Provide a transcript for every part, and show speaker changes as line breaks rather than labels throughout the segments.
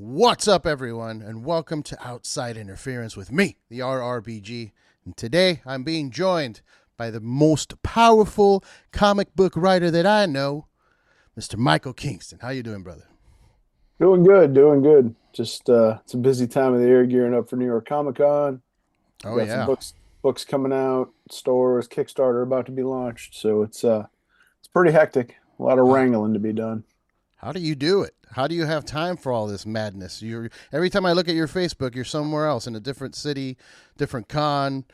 What's up, everyone, and welcome to Outside Interference with me, the RRBG. And today I'm being joined by the most powerful comic book writer that I know, Mr. Michael Kingston. How you doing, brother?
Doing good, doing good. Just it's a busy time of the year gearing up for New York Comic Con. We
Oh,
got some
yeah.
books coming out, stores, Kickstarter about to be launched. So it's pretty hectic. A lot of
How,
wrangling to be done.
how do you do it? How do you have time for all this madness? Every time I look at your Facebook, you're somewhere else in a different city, different con.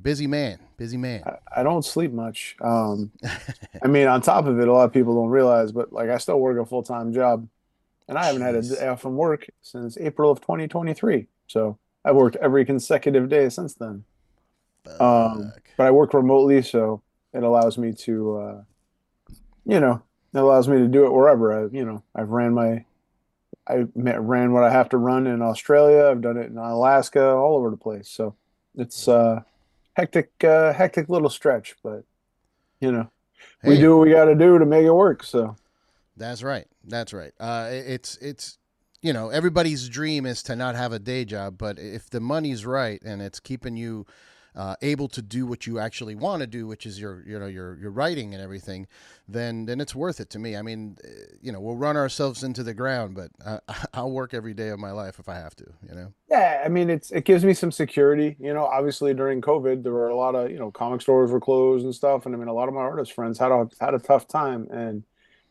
Busy man, busy man.
I don't sleep much. I mean, on top of it, a lot of people don't realize, but like I still work a full-time job and I haven't had a
Jeez.
day off from work since April of 2023. So I've worked every consecutive day since then.
Fuck.
But I work remotely, so it allows me to you know, it allows me to do it wherever. Ran what I have to run in Australia. I've done it in Alaska, all over the place. So it's hectic little stretch, but you know, we
Hey,
do what we got to do to make it work. So
that's right. That's right. It's everybody's dream is to not have a day job, but if the money's right and it's keeping you able to do what you actually want to do, which is your writing and everything, then it's worth it to me. I mean, we'll run ourselves into the ground, but I'll work every day of my life if I have to.
yeah, I mean, it gives me some security. Obviously during COVID, there were a lot of comic stores were closed and stuff, and I mean, a lot of my artist friends had a tough time, and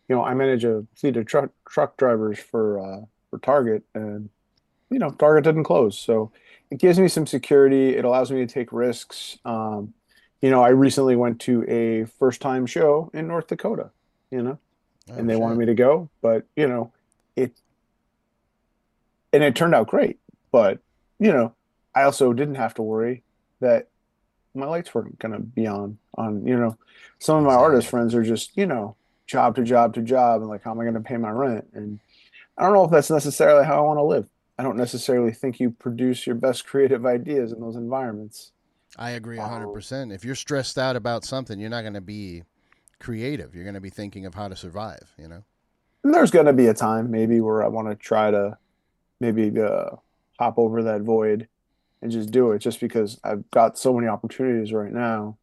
I manage a fleet of truck drivers for Target, and Target didn't close, so it gives me some security. It allows me to take risks. I recently went to a first time show in North Dakota, you know,
Oh
and they wanted
shit.
me to go, but it and it turned out great. But you know, I also didn't have to worry that my lights weren't gonna be on. Some of my artist
Exactly.
friends are just job to job to job, and like, how am I gonna pay my rent? And I don't know if that's necessarily how I want to live. I don't necessarily think you produce your best creative ideas in those environments.
I agree
Um,
100%. If you're stressed out about something, you're not going to be creative. You're going to be thinking of how to survive.
and there's going to be a time maybe where I want to try to maybe hop over that void and just do it, just because I've got so many opportunities right now,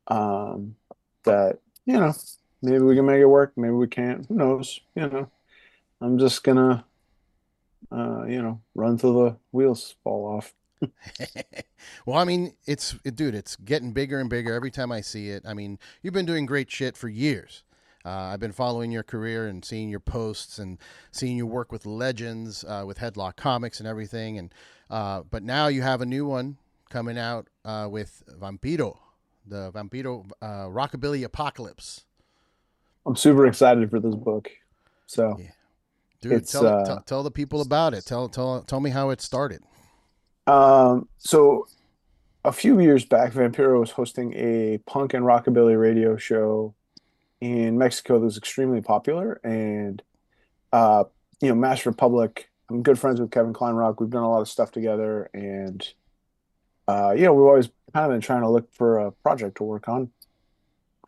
um, that you know maybe we can make it work, maybe we can't. Who knows? I'm just gonna run till the wheels fall off.
Well, I mean, dude, it's getting bigger and bigger every time I see it. I mean, you've been doing great shit for years. I've been following your career and seeing your posts and seeing you work with legends, with Headlocked Comics and everything. And but now you have a new one coming out with Vampyro, the Vampyro Rockabilly Apocalypse.
I'm super excited for this book. So
Yeah, dude,
it's
tell the people about it. Tell me how it started.
so a few years back, Vampyro was hosting a punk and rockabilly radio show in Mexico that was extremely popular. And, uh, Master Republic, I'm good friends with Kevin Kleinrock. We've done a lot of stuff together. And, we've always kind of been trying to look for a project to work on.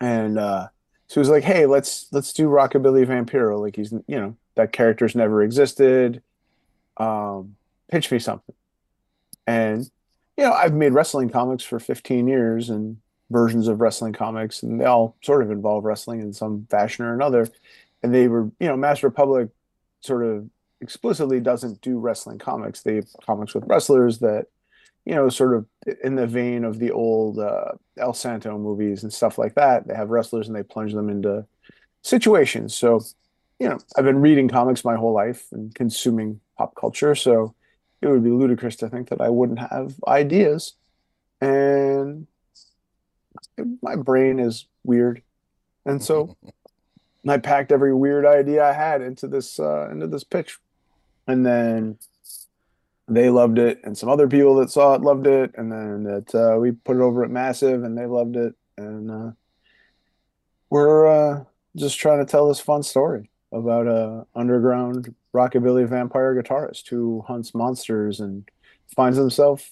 And so he was like, hey, let's do Rockabilly Vampiro. Like, that character's never existed. Pitch me something. And I've made wrestling comics for 15 years and versions of wrestling comics, and they all sort of involve wrestling in some fashion or another. And they were, Master Republic sort of explicitly doesn't do wrestling comics. They have comics with wrestlers that, sort of in the vein of the old El Santo movies and stuff like that. They have wrestlers and they plunge them into situations. So, I've been reading comics my whole life and consuming pop culture. So it would be ludicrous to think that I wouldn't have ideas. And my brain is weird. And so I packed every weird idea I had into this pitch. And then they loved it, and some other people that saw it loved it, and then we put it over at Massive, and they loved it, and we're just trying to tell this fun story about a underground rockabilly vampire guitarist who hunts monsters and finds himself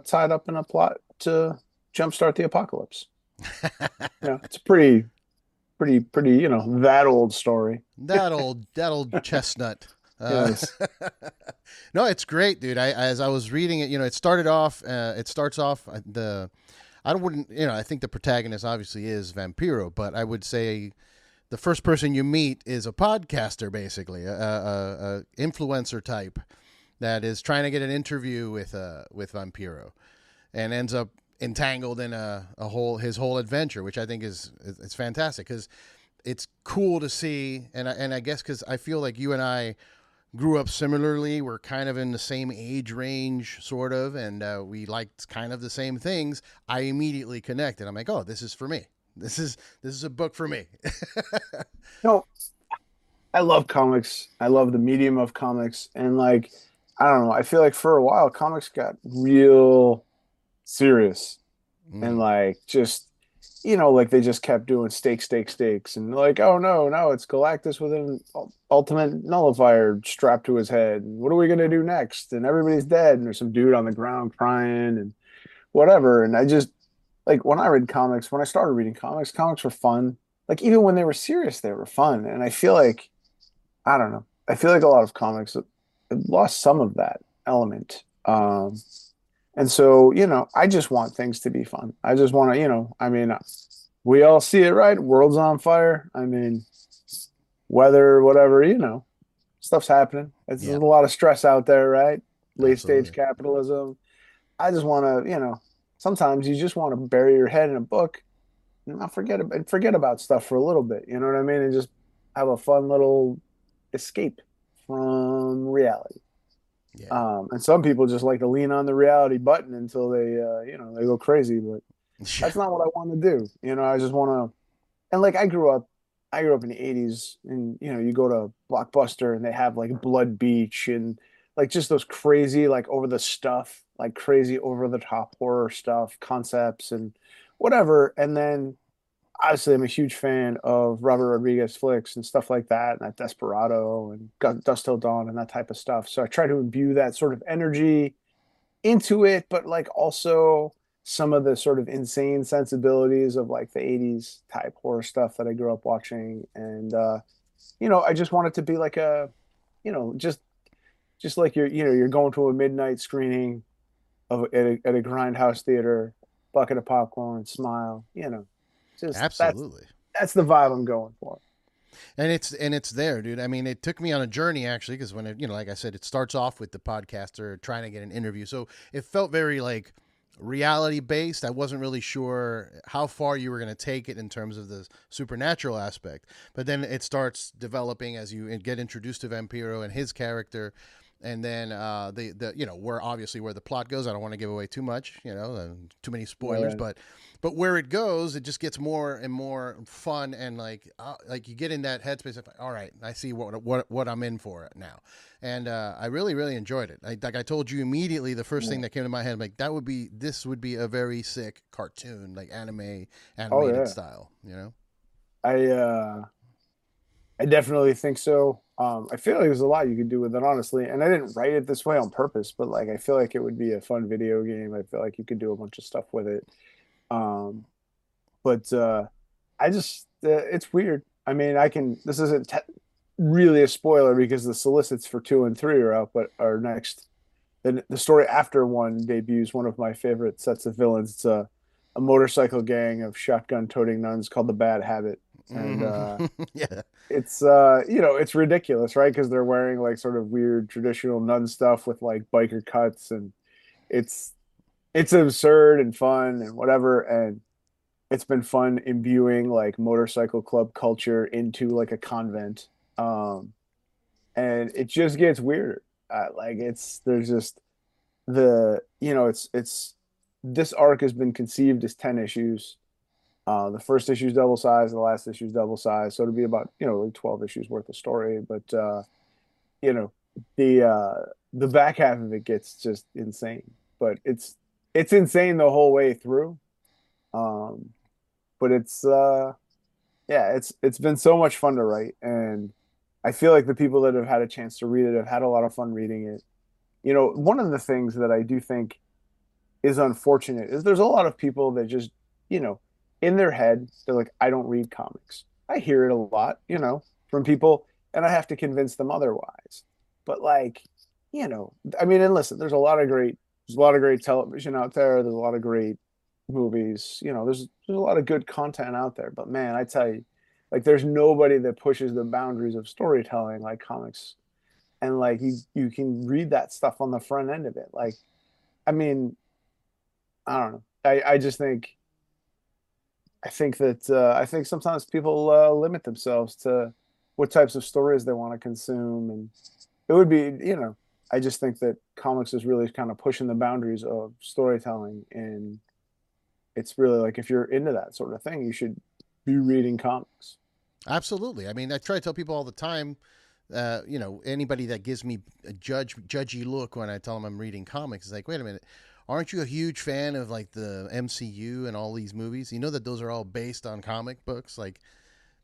tied up in a plot to jumpstart the apocalypse. It's a pretty, that old story.
That old chestnut. Uh,
Yes.
no, it's great, dude. As I was reading it, it started off. It starts off the. I don't wouldn't I think the protagonist obviously is Vampyro, but I would say the first person you meet is a podcaster, basically a influencer type that is trying to get an interview with Vampyro, and ends up entangled in a whole his whole adventure, which I think is it's fantastic because it's cool to see, and I guess because I feel like you and I grew up similarly. We're kind of in the same age range, sort of, and we liked kind of the same things. I immediately connected. I'm like, oh, this is for me. This is a book for me.
No, I love comics. I love the medium of comics. And like, I don't know, I feel like for a while comics got real serious and
Mm,
like just like they just kept doing stakes, and like, oh no, no, it's Galactus with an ultimate nullifier strapped to his head. And what are we gonna do next? And everybody's dead, and there's some dude on the ground crying and whatever. And I just like when I read comics, when I started reading comics, comics were fun. Like even when they were serious, they were fun. And I feel like I don't know. I feel like a lot of comics have lost some of that element. And so, I just want things to be fun. I just want to, I mean, we all see it, right? World's on fire. I mean, weather, whatever, stuff's happening. There's
yeah,
a lot of stress out there, right? Late stage
absolutely.
capitalism. I just want to, sometimes you just want to bury your head in a book and not forget about stuff for a little bit. You know what I mean? And just have a fun little escape from reality.
Yeah,
And some people just like to lean on the reality button until they go crazy. But
yeah,
that's not what I want to do. I just want to. And like I grew up in the '80s, and you go to Blockbuster and they have like Blood Beach and like just those crazy like over the stuff, like crazy over the top horror stuff, concepts and whatever. And then obviously I'm a huge fan of Robert Rodriguez flicks and stuff like that, and that Desperado and Dust Till Dawn and that type of stuff. So I try to imbue that sort of energy into it, but like also some of the sort of insane sensibilities of like the '80s type horror stuff that I grew up watching. And I just want it to be like a, just like you're going to a midnight screening of at a grindhouse theater, bucket of popcorn, smile, just
absolutely.
that's the vibe I'm going for.
And it's there, dude. I mean, it took me on a journey actually, because when like I said, it starts off with the podcaster trying to get an interview, so it felt very like reality based. I wasn't really sure how far you were going to take it in terms of the supernatural aspect, but then it starts developing as you get introduced to Vampiro and his character, and then the where the plot goes. I don't want to give away too much, too many spoilers,
Right.
but where it goes, it just gets more and more fun, and like you get in that headspace of all right, I see what I'm in for now, and I really really enjoyed it. Like I told you immediately, the first thing
Yeah.
that came to my head, I'm like this would be a very sick cartoon, like
Oh
animated
yeah.
style.
I uh I definitely think so. I feel like there's a lot you could do with it, honestly. And I didn't write it this way on purpose, but like I feel like it would be a fun video game. I feel like you could do a bunch of stuff with it. Um, but I just it's weird. I mean, I can. This isn't really a spoiler because the solicits for two and three are out, but are next. The story after one debuts one of my favorite sets of villains. It's a motorcycle gang of shotgun-toting nuns called the Bad Habit, and
Mm-hmm. Yeah,
it's it's ridiculous, right? Because they're wearing like sort of weird traditional nun stuff with like biker cuts, and it's it's absurd and fun and whatever. And it's been fun imbuing like motorcycle club culture into like a convent. And it just gets weirder. Like it's there's just it's this arc has been conceived as 10 issues. The first issue is double size, the last issue is double size, so it'll be about like 12 issues worth of story. But you know the back half of it gets just insane. But it's insane the whole way through. Um, but it's been so much fun to write, and I feel like the people that have had a chance to read it have had a lot of fun reading it. One of the things that I do think is unfortunate is there's a lot of people that just, you know, in their head, they're like, I don't read comics. I hear it a lot, from people, and I have to convince them otherwise. But like, I mean, and listen, there's a lot of great television out there. There's a lot of great movies. There's a lot of good content out there. But man, I tell you, like, there's nobody that pushes the boundaries of storytelling like comics. And like you can read that stuff on the front end of it. Like, I mean, I don't know. I just think I think sometimes people limit themselves to what types of stories they want to consume, and it would be, I just think that comics is really kind of pushing the boundaries of storytelling, and it's really like if you're into that sort of thing, you should be reading comics.
Absolutely. I mean, I try to tell people all the time. Anybody that gives me a judgy look when I tell them I'm reading comics is like, wait a minute, aren't you a huge fan of like the MCU and all these movies? You know that those are all based on comic books. Like,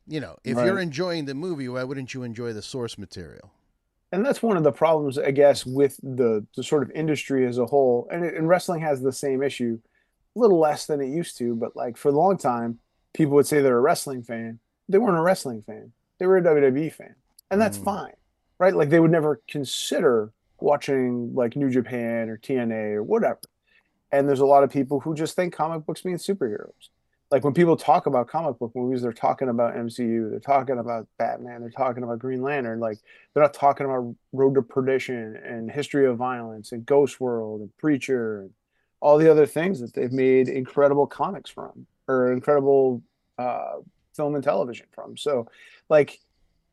if you're
Right.
enjoying the movie, why wouldn't you enjoy the source material?
And that's one of the problems, I guess, with the sort of industry as a whole. And wrestling has the same issue, a little less than it used to, but like for a long time, people would say they're a wrestling fan. They weren't a wrestling fan. They were a WWE fan. And that's
Mm.
fine, right? Like they would never consider watching like New Japan or TNA or whatever. And there's a lot of people who just think comic books mean superheroes. Like when people talk about comic book movies, they're talking about MCU, they're talking about Batman, they're talking about Green Lantern. Like they're not talking about Road to Perdition and History of Violence and Ghost World and Preacher and all the other things that they've made incredible comics from or incredible uh, film and television from. So, like,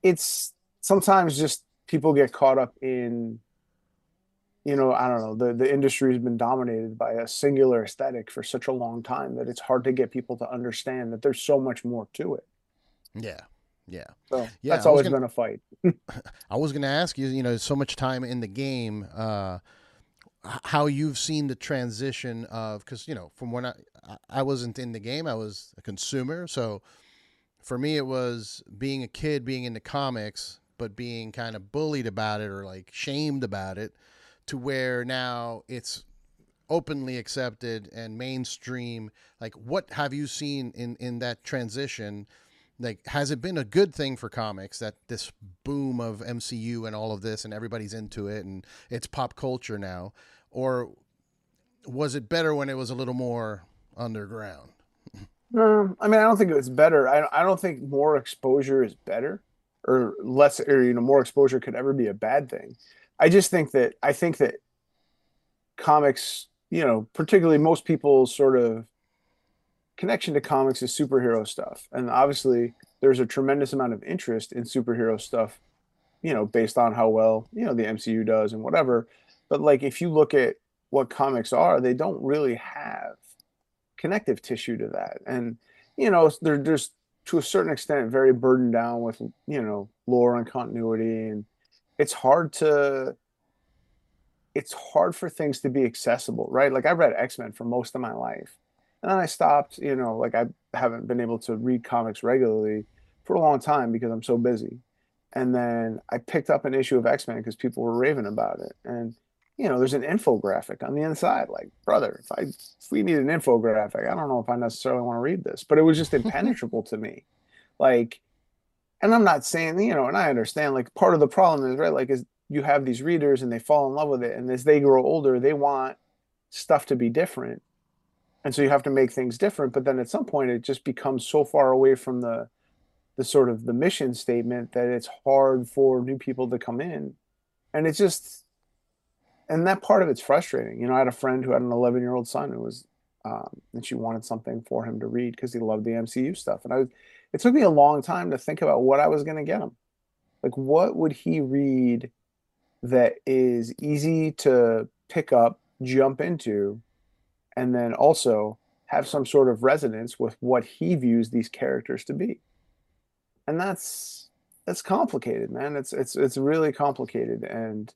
it's sometimes just people get caught up in, I don't know, the industry has been dominated by a singular aesthetic for such a long time that it's hard to get people to understand that there's so much more to it.
Yeah. Yeah.
So
Yeah.
that's
I was
always
gonna
been a fight.
I was gonna ask you, so much time in the game, how you've seen the transition of, because from when I wasn't in the game, I was a consumer. So for me, it was being a kid, being into comics, but being kind of bullied about it or like shamed about it, to where now it's openly accepted and mainstream. Like, what have you seen in that transition? Like, has it been a good thing for comics that this boom of MCU and all of this and everybody's into it and it's pop culture now, or was it better when it was a little more underground?
No, I mean, I don't think it's better. I don't think more exposure is better or less, or, more exposure could ever be a bad thing. I think that comics, particularly most people's sort of connection to comics is superhero stuff. And obviously, there's a tremendous amount of interest in superhero stuff, based on how well, the MCU does and whatever. But like, if you look at what comics are, they don't really have connective tissue to that. And, they're just to a certain extent very burdened down with, lore and continuity. And it's hard to, it's hard for things to be accessible, right? Like I read X-Men for most of my life. And then I stopped, like I haven't been able to read comics regularly for a long time because I'm so busy. And then I picked up an issue of X-Men because people were raving about it. And, there's an infographic on the inside. Like, brother, if we need an infographic, I don't know if I necessarily want to read this, but it was just impenetrable to me. Like, and I'm not saying, and I understand like part of the problem is, right, like is you have these readers and they fall in love with it. And as they grow older, they want stuff to be different. And so you have to make things different. But then at some point it just becomes so far away from the sort of the mission statement that it's hard for new people to come in. And it's just and that part of it's frustrating. I had a friend who had an 11-year-old son who was and she wanted something for him to read because he loved the MCU stuff. And it took me a long time to think about what I was going to get him. Like, what would he read that is easy to pick up, jump into, and then also have some sort of resonance with what he views these characters to be. And that's complicated, man. It's really complicated, and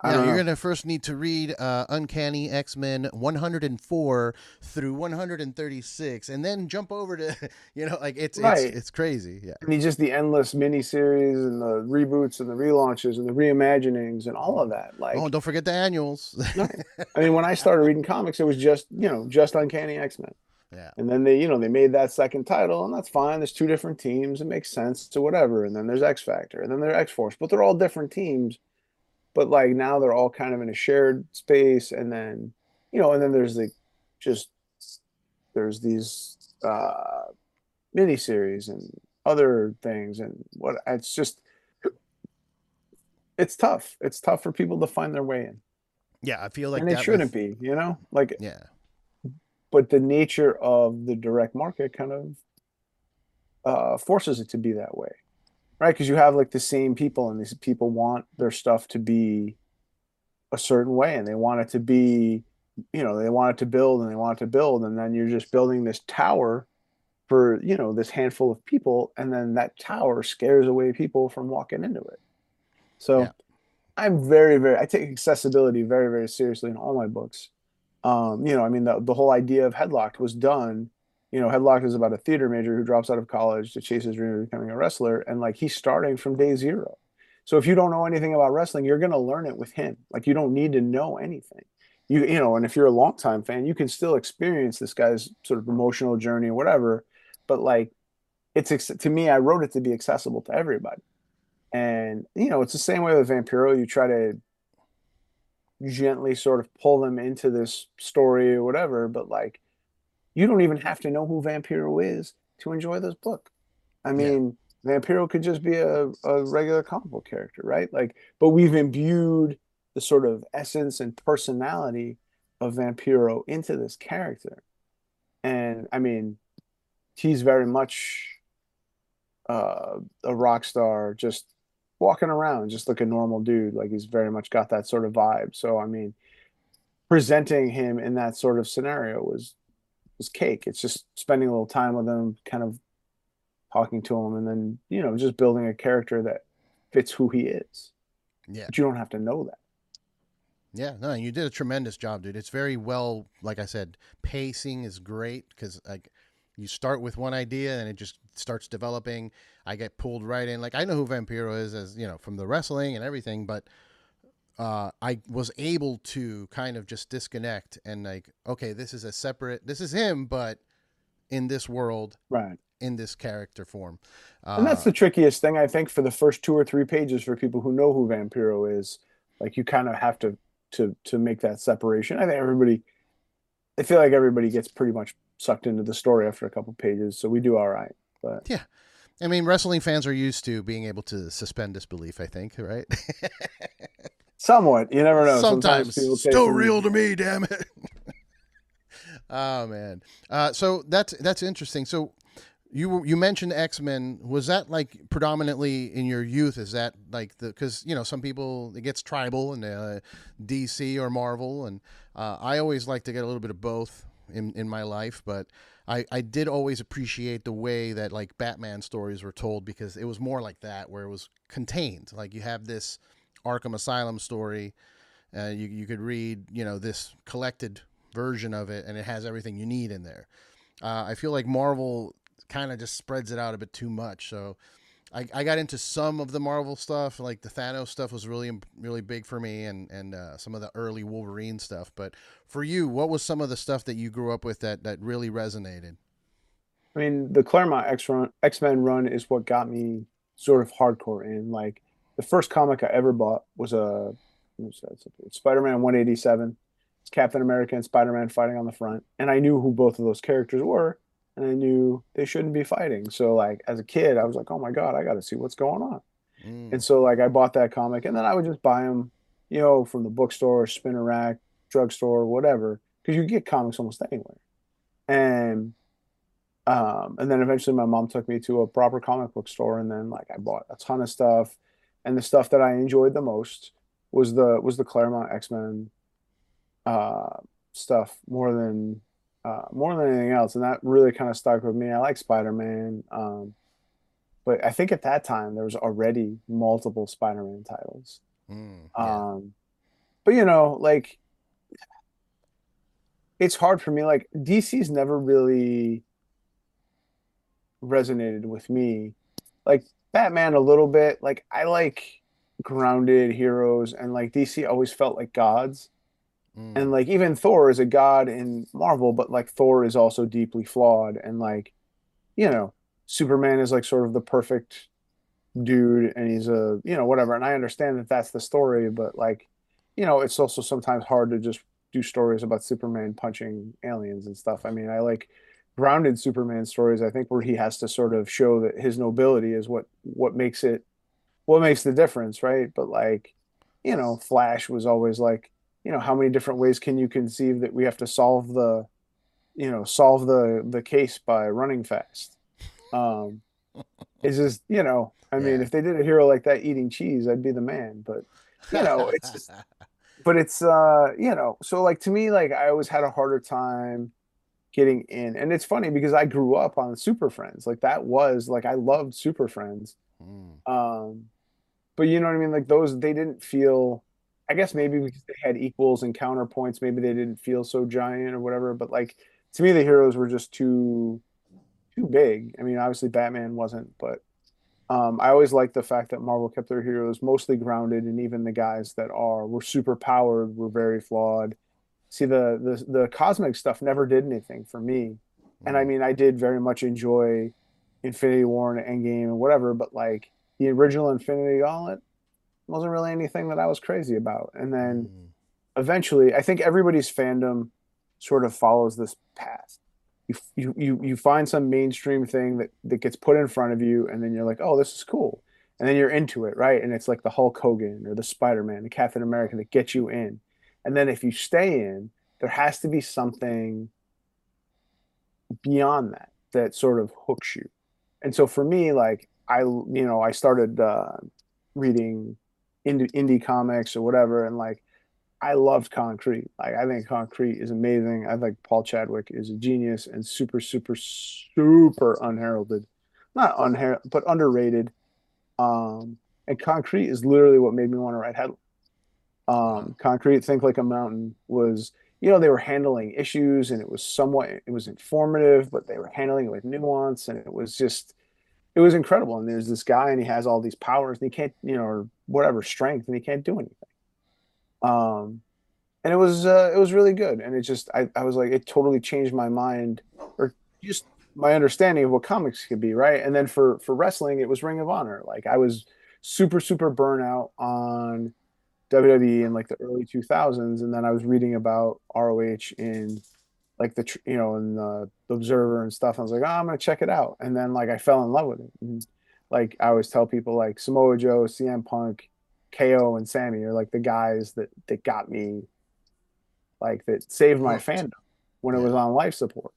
I
Yeah,
don't
you're
know.
going to first need to read Uncanny X-Men 104 through 136 and then jump over to, like
Right.
it's crazy. Yeah.
And just the endless miniseries and the reboots and the relaunches and the reimaginings and all of that.
Oh, and
Like,
don't forget the annuals.
right. I mean, when I started reading comics, it was just, just Uncanny X-Men.
Yeah.
And then they made that second title, and that's fine. There's two different teams. It makes sense to whatever. And then there's X Factor, and then there's X Force, but they're all different teams. But like now they're all kind of in a shared space, and then and then just there's these miniseries and other things, and what it's tough. It's tough for people to find their way in,
Yeah, I feel like
and it
that
shouldn't
with
be, like.
yeah.
But the nature of the direct market kind of forces it to be that way, right? Because you have like the same people, and these people want their stuff to be a certain way, and they want it to be, they want it to build, and they want it to build, and then you're just building this tower for this handful of people, and then that tower scares away people from walking into it.
Yeah.
So I'm very, very, I take accessibility very, very seriously in all my books. I mean, the whole idea of Headlocked was done. Headlocked is about a theater major who drops out of college to chase his dream of becoming a wrestler, and like he's starting from day zero. So if you don't know anything about wrestling, you're going to learn it with him. Like you don't need to know anything. And if you're a longtime fan, you can still experience this guy's sort of emotional journey or whatever. But like, to me, I wrote it to be accessible to everybody. And it's the same way with Vampyro. You try to gently sort of pull them into this story or whatever, but like you don't even have to know who Vampyro is to enjoy this book. I
Yeah.
mean, Vampyro could just be a regular comic book character, right? Like, but we've imbued the sort of essence and personality of Vampyro into this character. And I mean, he's very much a rock star, just walking around, just like a normal dude. Like he's very much got that sort of vibe. So I mean, presenting him in that sort of scenario was cake. It's just spending a little time with him, kind of talking to him, and then just building a character that fits who he is.
Yeah.
But you don't have to know that.
Yeah, no, you did a tremendous job, dude. It's very well, like I said, pacing is great because like you start with one idea and it just starts developing. I get pulled right in. Like I know who Vampiro is as from the wrestling and everything, but I was able to kind of just disconnect and like, okay, this is a separate. This is him, but in this world,
Right.
in this character form.
And that's
Uh,
the trickiest thing, I think, for the first 2 or 3 pages for people who know who Vampiro is. Like you kind of have to make that separation. I feel like everybody gets pretty much sucked into the story after a couple pages, so we do all right. But
yeah, I mean, wrestling fans are used to being able to suspend disbelief. I think, right?
somewhat, you never know. Sometimes
Sometimes
people take
still
some.
real to me, damn it. Oh man. So that's interesting. So you mentioned X-Men. Was that like predominantly in your youth? Is that like because some people it gets tribal and DC or Marvel, and I always like to get a little bit of both in my life, but I did always appreciate the way that like Batman stories were told because it was more like that where it was contained. Like you have this Arkham Asylum story, you could read this collected version of it, and it has everything you need in there. I feel like Marvel kind of just spreads it out a bit too much. So I got into some of the Marvel stuff, like the Thanos stuff was really big for me, and some of the early Wolverine stuff. But for you, what was some of the stuff that you grew up with that really resonated?
I mean, the Claremont X-Men run is what got me sort of hardcore in. Like the first comic I ever bought was it's Spider-Man 187. It's Captain America and Spider-Man fighting on the front, and I knew who both of those characters were, and I knew they shouldn't be fighting. So like as a kid, I was like, oh my God, I got to see what's going on. And
Mm,
so like I bought that comic, and then I would just buy them, from the bookstore, spinner rack, drugstore, whatever, because you can get comics almost anywhere. And then eventually my mom took me to a proper comic book store, and then like I bought a ton of stuff, and the stuff that I enjoyed the most was the Claremont X-Men uh stuff more than anything else, and that really kind of stuck with me. I like Spider-Man, but I think at that time there was already multiple Spider-Man titles.
yeah,
um but like it's hard for me. Like DC's never really resonated with me. Like Batman a little bit. Like I like grounded heroes, and like DC always felt like gods.
Mm.
And like even Thor is a god in Marvel, but like Thor is also deeply flawed. And like, you know, Superman is like sort of the perfect dude and he's a, whatever. And I understand that that's the story, but like, it's also sometimes hard to just do stories about Superman punching aliens and stuff. I mean, I like grounded Superman stories, I think, where he has to sort of show that his nobility is what makes the difference, right? But like, Flash was always like, how many different ways can you conceive that we have to solve the case by running fast? Um, it's just, I mean,
Yeah.
if they did a hero like that eating cheese, I'd be the man. But, it's just, but it's, so like to me, like I always had a harder time getting in. And it's funny because I grew up on Super Friends. Like that was like, I loved Super Friends.
Mm.
Um, but you know what I mean? Like those, they didn't feel, I guess maybe because they had equals and counterpoints, maybe they didn't feel so giant or whatever. But like to me, the heroes were just too big. I mean, obviously Batman wasn't, but I always liked the fact that Marvel kept their heroes mostly grounded, and even the guys that were super powered were very flawed. See, the cosmic stuff never did anything for me, and I
Mm.
mean, I did very much enjoy Infinity War and Endgame and whatever, but like the original Infinity Gauntlet wasn't really anything that I was crazy about. And then
Mm.
eventually, I think everybody's fandom sort of follows this path. You find some mainstream thing that gets put in front of you, and then you're like, oh, this is cool, and then you're into it, right? And it's like the Hulk Hogan or the Spider-Man, the Captain America that get you in, and then if you stay in, there has to be something beyond that sort of hooks you. And so for me, like I started reading indie comics or whatever, and like I loved Concrete. Like I think Concrete is amazing. I think Paul Chadwick is a genius and super, super, super unheralded. Not unheralded, but underrated. And Concrete is literally what made me want to write Headlocked.
Wow.
Concrete, Think Like a Mountain was, they were handling issues and it was informative, but they were handling it with nuance and it was incredible. And there's this guy and he has all these powers and he can't, or whatever strength and he can't do anything. Um, and it was really good. And I was like, it totally changed my mind or just my understanding of what comics could be, right? And then for wrestling, it was Ring of Honor. Like I was super, super burnout on WWE in like the early 2000s, and then I was reading about ROH in like in the Observer and stuff. I was like, oh, I'm gonna check it out, and then like I fell in love with it. And, like I always tell people, like Samoa Joe, CM Punk, KO, and Sammy are like the guys that got me, like that saved my
Hooked.
fandom when it
Yeah.
was on life support.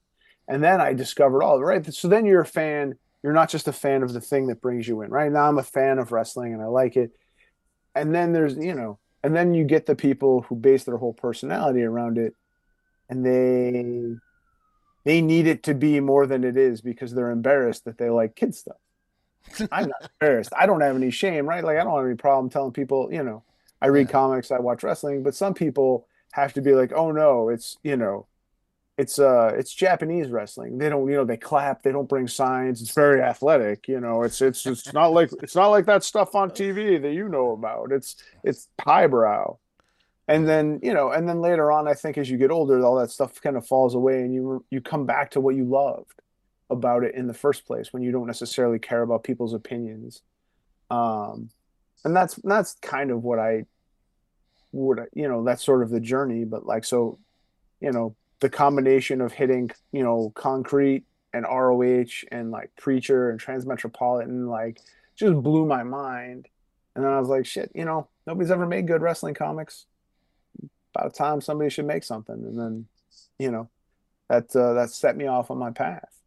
And then I discovered all right. So then you're a fan. You're not just a fan of the thing that brings you in, right? Now I'm a fan of wrestling and I like it. And then and then you get the people who base their whole personality around it, and they need it to be more than it is because they're embarrassed that they like kid stuff. I'm not embarrassed. I don't have any shame, right? Like I don't have any problem telling people, I read
Yeah.
comics, I watch wrestling, but some people have to be like, oh no, it's Japanese wrestling. They don't, they clap, they don't bring signs. It's very athletic, it's not like that stuff on TV that you know about. It's highbrow. And
Yeah.
then, and then later on, I think as you get older, all that stuff kind of falls away and you come back to what you loved about it in the first place when you don't necessarily care about people's opinions. Um, and that's kind of what I would, that's sort of the journey. But like, so, the combination of hitting, Concrete and ROH and like Preacher and Transmetropolitan, like just blew my mind. And then I was like, shit, nobody's ever made good wrestling comics. About time somebody should make something. And then, you know, that set me off on my path.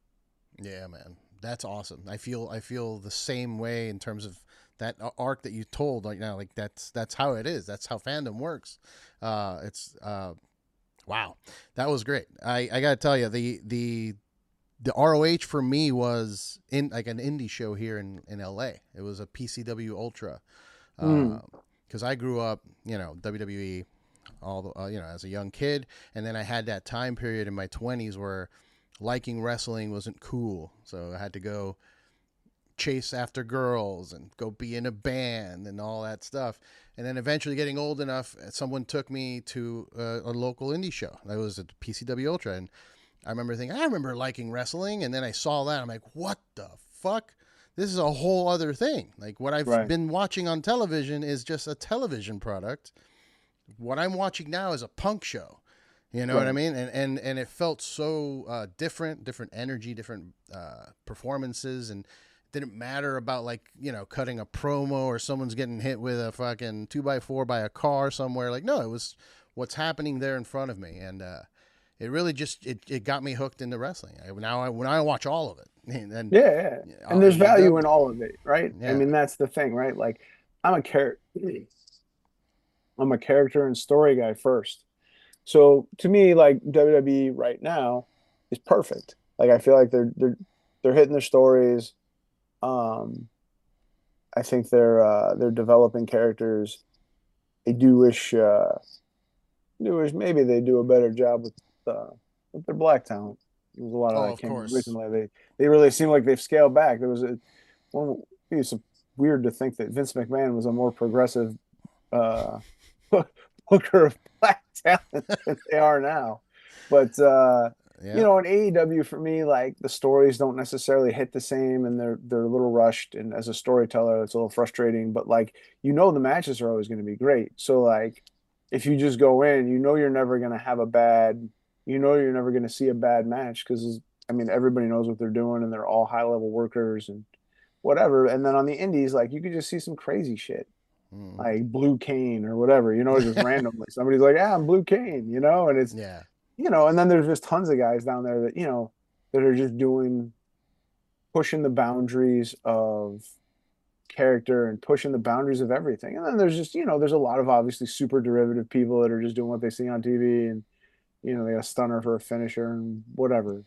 Yeah, man. That's awesome. I feel the same way in terms of that arc that you told right now. Like that's how it is. That's how fandom works. It's wow. That was great. I got to tell you the ROH for me was in like an indie show here in LA. It was a PCW Ultra.
Mm.
Because I grew up, WWE, all the as a young kid, and then I had that time period in my 20s where liking wrestling wasn't cool, so I had to go chase after girls and go be in a band and all that stuff. And then eventually getting old enough, someone took me to a local indie show. That was at PCW Ultra. And I remember thinking, I remember liking wrestling. And then I saw that. I'm like, what the fuck? This is a whole other thing. Like what I've been watching on television is just a television product. What I'm watching now is a punk show. You know what I mean? And it felt so different energy, different performances, and it didn't matter about like, you know, cutting a promo or someone's getting hit with a fucking 2x4 by a car somewhere. Like, no, it was what's happening there in front of me. And it really just, it got me hooked into wrestling. When I watch all of it. And
and there's value in all of it, right?
Yeah.
I mean, that's the thing, right? Like I'm a character and story guy first. So to me, like WWE right now is perfect. Like I feel like they're hitting their stories. I think they're developing characters. I do wish maybe they do a better job with their black talent. There's a lot of that came recently. They really seem like they've scaled back. It's weird to think that Vince McMahon was a more progressive booker of black talent than they are now. But you know, in AEW for me, like the stories don't necessarily hit the same, and they're a little rushed. And as a storyteller, it's a little frustrating. But like, you know, the matches are always going to be great. So like, if you just go in, you know, you're never going to have you're never going to see a bad match because I mean, everybody knows what they're doing, and they're all high level workers and whatever. And then on the indies, like you could just see some crazy shit. Like Blue Cane or whatever, you know, just randomly. Somebody's like, I'm Blue Cane, you know, and it's, you know, and then there's just tons of guys down there that, you know, that are just pushing the boundaries of character and pushing the boundaries of everything. And then there's just, you know, there's a lot of obviously super derivative people that are just doing what they see on TV and, you know, they got a stunner for a finisher and whatever.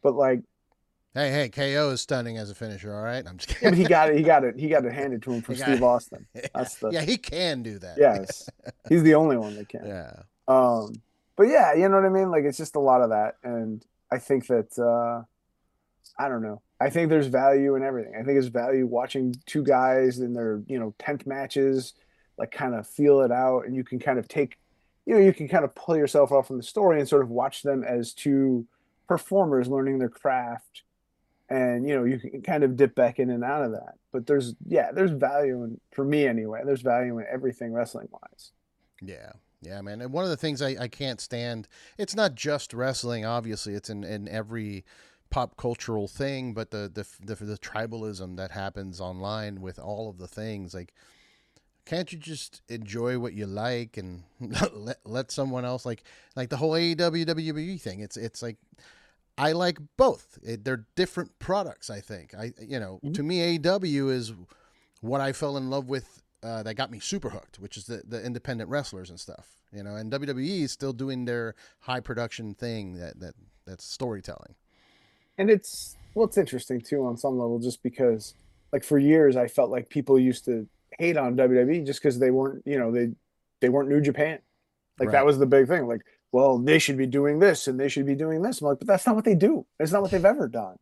But like,
Hey, KO is stunning as a finisher, all right? I'm just kidding.
Yeah, but he got it handed to him from Steve Austin. That's
he can do that.
Yes. He's the only one that can.
Yeah.
But yeah, you know what I mean? Like it's just a lot of that. And I think that I don't know. I think there's value in everything. I think there's value watching two guys in their, you know, 10th matches, like kind of feel it out, and you can kind of you can kind of pull yourself off from the story and sort of watch them as two performers learning their craft. And, you know, you can kind of dip back in and out of that. But there's value in, for me anyway, there's value in everything wrestling wise.
Yeah, man. And one of the things I can't stand, it's not just wrestling, obviously, it's in every pop cultural thing, but the tribalism that happens online with all of the things. Like, can't you just enjoy what you like and let someone else, like the whole AEW WWE thing? It's like, I like both. They're different products, I think. To me, AEW is what I fell in love with that got me super hooked, which is the independent wrestlers and stuff. You know, and WWE is still doing their high production thing that's storytelling. And
it's interesting too on some level, just because like for years I felt like people used to hate on WWE just because they weren't, you know, they weren't New Japan. Like that was the big thing. Like, well, they should be doing this and they should be doing this. I'm like, but that's not what they do. It's not what they've ever done.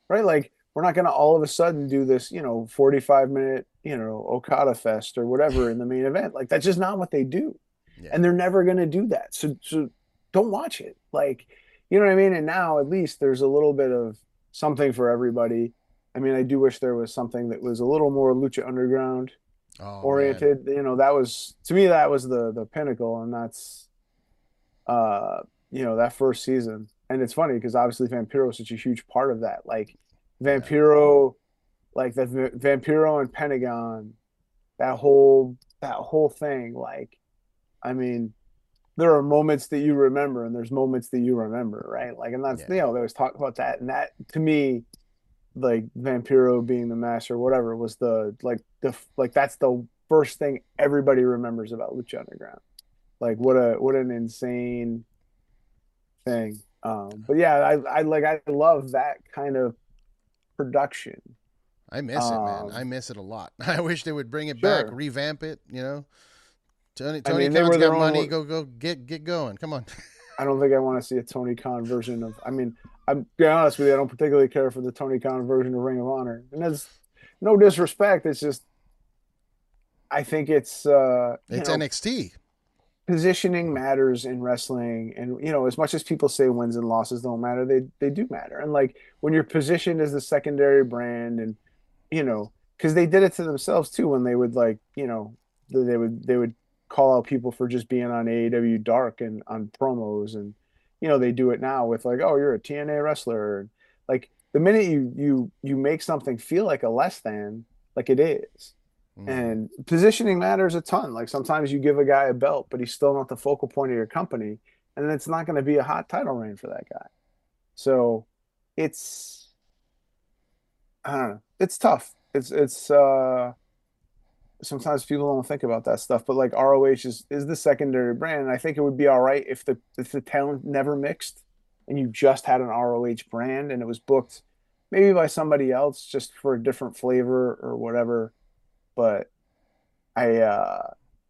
Right? Like, we're not going to all of a sudden do this, you know, 45-minute, you know, Okada fest or whatever in the main event. Like, that's just not what they do. Yeah. And they're never going to do that. So don't watch it. Like, you know what I mean? And now at least there's a little bit of something for everybody. I mean, I do wish there was something that was a little more Lucha Underground oriented. Man. You know, that was, to me, that was the pinnacle. And that's, you know, that first season. And it's funny because obviously Vampyro is such a huge part of that. Like Vampyro, like the Vampyro and Pentagon, that whole thing. Like, I mean, there are moments that you remember and there's moments that you remember, right? Like, and that's, you know, they always talk about that. And that, to me, like Vampyro being the master, whatever, was that's the first thing everybody remembers about Lucha Underground. Like what an insane thing. But yeah, I love that kind of production.
I miss it, man. I miss it a lot. I wish they would bring it back, revamp it, you know. Tony Khan's got money, go get going. Come on.
I don't think I want to see a Tony Khan version of, I mean, I'm be honest with you, I don't particularly care for the Tony Khan version of Ring of Honor. And no disrespect. It's just I think it's
It's NXT.
positioning matters in wrestling, and as much as people say wins and losses don't matter, they do matter. And like when you're positioned as the secondary brand, and because they did it to themselves too when they would like they would call out people for just being on AEW Dark and on promos, and they do it now with like, oh, you're a TNA wrestler. Like the minute you make something feel like a less than, like it is.
Mm.
And positioning matters a ton. Like sometimes you give a guy a belt, but he's still not the focal point of your company, and then it's not going to be a hot title reign for that guy. So it's I don't know. It's tough. It's sometimes people don't think about that stuff, but like ROH is the secondary brand. And I think it would be all right if the talent never mixed and you just had an ROH brand and it was booked maybe by somebody else just for a different flavor or whatever. But I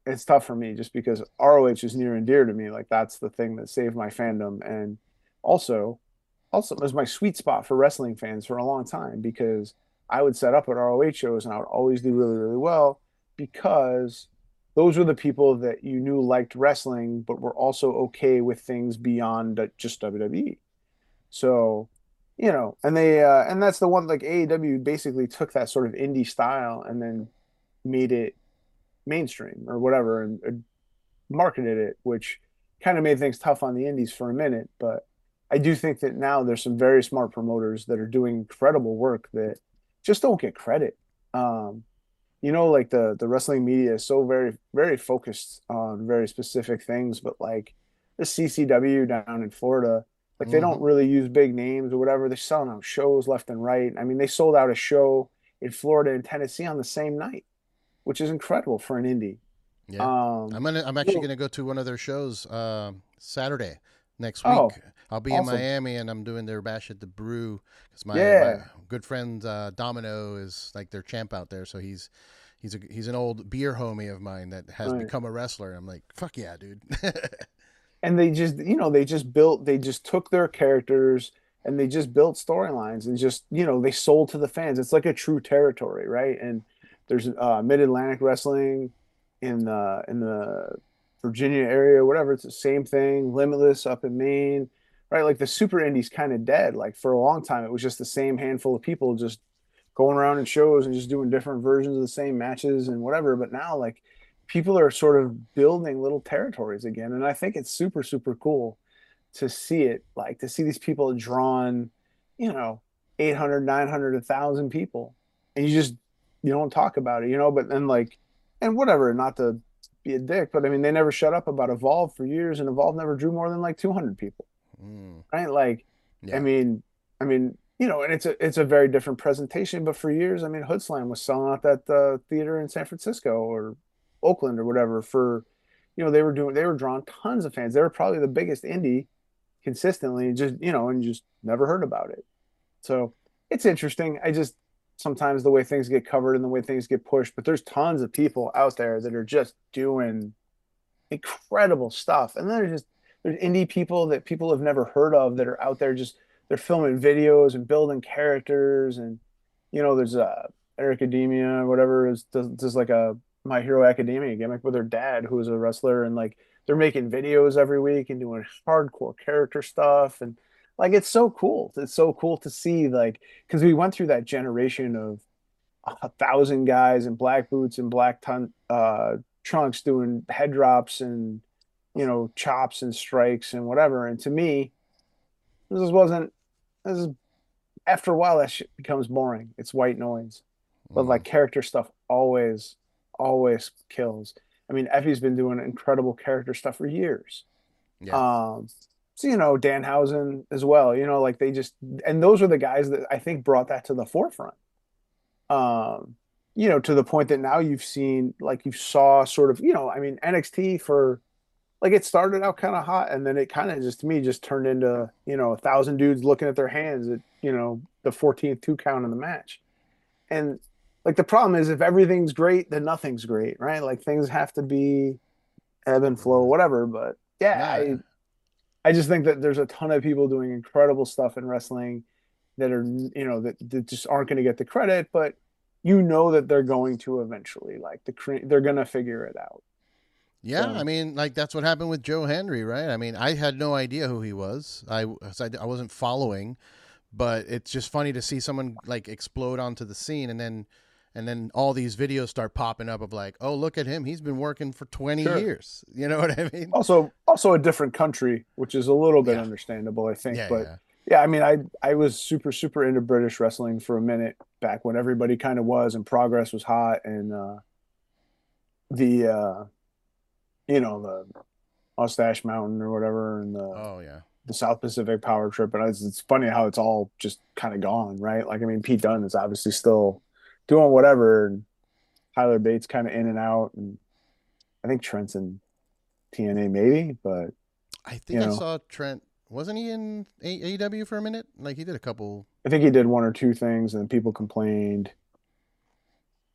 it's tough for me just because ROH is near and dear to me. Like that's the thing that saved my fandom, and also also it was my sweet spot for wrestling fans for a long time because I would set up at ROH shows and I would always do really, really well because those were the people that you knew liked wrestling, but were also okay with things beyond just WWE. So, and that's the one like AEW basically took that sort of indie style and then made it mainstream or whatever and marketed it, which kind of made things tough on the indies for a minute. But I do think that now there's some very smart promoters that are doing incredible work that just don't get credit. Um, like the wrestling media is so very, very focused on very specific things, but like the CCW down in Florida, like they don't
Hmm.
really use big names or whatever. They're selling out shows left and right. I mean, they sold out a show in Florida and Tennessee on the same night, which is incredible for an indie.
Yeah,
Um,
I'm actually
well,
gonna go to one of their shows Saturday next week.
oh,
I'll be in
awesome.
Miami and I'm doing their bash at the Brew because my
Yeah.
good friend Domino is like their champ out there. So he's an old beer homie of mine that has
Right.
become a wrestler. I'm like, fuck yeah, dude.
And they just took their characters and they just built storylines and just, they sold to the fans. It's like a true territory, right? And there's Mid-Atlantic Wrestling in the Virginia area, whatever. It's the same thing. Limitless up in Maine, right? Like the super indies kind of dead. Like for a long time, it was just the same handful of people just going around in shows and just doing different versions of the same matches and whatever. But now, like people are sort of building little territories again, and I think it's super super cool to see it, like to see these people drawn, you know 800, 900, 1,000 people, and you don't talk about it, but then like, and whatever, not to be a dick, but I mean they never shut up about Evolve for years, and Evolve never drew more than like 200 people,
Mm,
right? Like, I
yeah.
mean, and it's a very different presentation. But for years, I mean, Hood Slam was selling out that theater in San Francisco or Oakland or whatever. They were drawing tons of fans. They were probably the biggest indie consistently, just and just never heard about it. So it's interesting. I just sometimes the way things get covered and the way things get pushed, but there's tons of people out there that are just doing incredible stuff. And then there's indie people that people have never heard of that are out there just they're filming videos and building characters, and there's Eric Academia or whatever does like a My Hero Academia gimmick with her dad who is a wrestler, and like they're making videos every week and doing hardcore character stuff, and like it's so cool. It's so cool to see, like, because we went through that generation of 1,000 guys in black boots and black trunks doing head drops and chops and strikes and whatever. And to me, this wasn't. This is after a while that shit becomes boring. It's white noise. But
Mm,
like character stuff always kills. I mean, Effie's been doing incredible character stuff for years.
yeah.
Um, so Danhausen as well. Like they just, and those are the guys that I think brought that to the forefront. um, to the point that now you've seen, like you saw sort of, I mean, NXT for like it started out kind of hot and then it kind of just to me just turned into, 1,000 dudes looking at their hands at, the 14th two count in the match. And like the problem is if everything's great, then nothing's great, right? Like things have to be ebb and flow,
Mm.
whatever. But yeah,
Nah,
I just think that there's a ton of people doing incredible stuff in wrestling that are, that just aren't going to get the credit, but you know that they're going to eventually, like they're gonna figure it out.
Yeah, I
So
mean, like that's what happened with Joe Henry, right? I mean, I had no idea who he was. I wasn't following, but it's just funny to see someone like explode onto the scene, and then all these videos start popping up of like, oh, look at him, he's been working for 20
sure.
years. You know what I mean?
Also a different country, which is a little bit
Yeah,
understandable, I think.
yeah,
But
yeah.
yeah, I mean, I was super into British wrestling for a minute back when everybody kind of was, and Progress was hot, and the the Mustache Mountain or whatever, and
Oh yeah,
the South Pacific Power Trip, and it's funny how it's all just kind of gone, right? Like, I mean, Pete Dunne is obviously still doing whatever, and Tyler Bates kind of in and out, and I think Trent's in TNA maybe, but
I
you
think I
know,
saw Trent. Wasn't he in AEW for a minute? Like he did a couple.
I think he did one or two things, and people complained,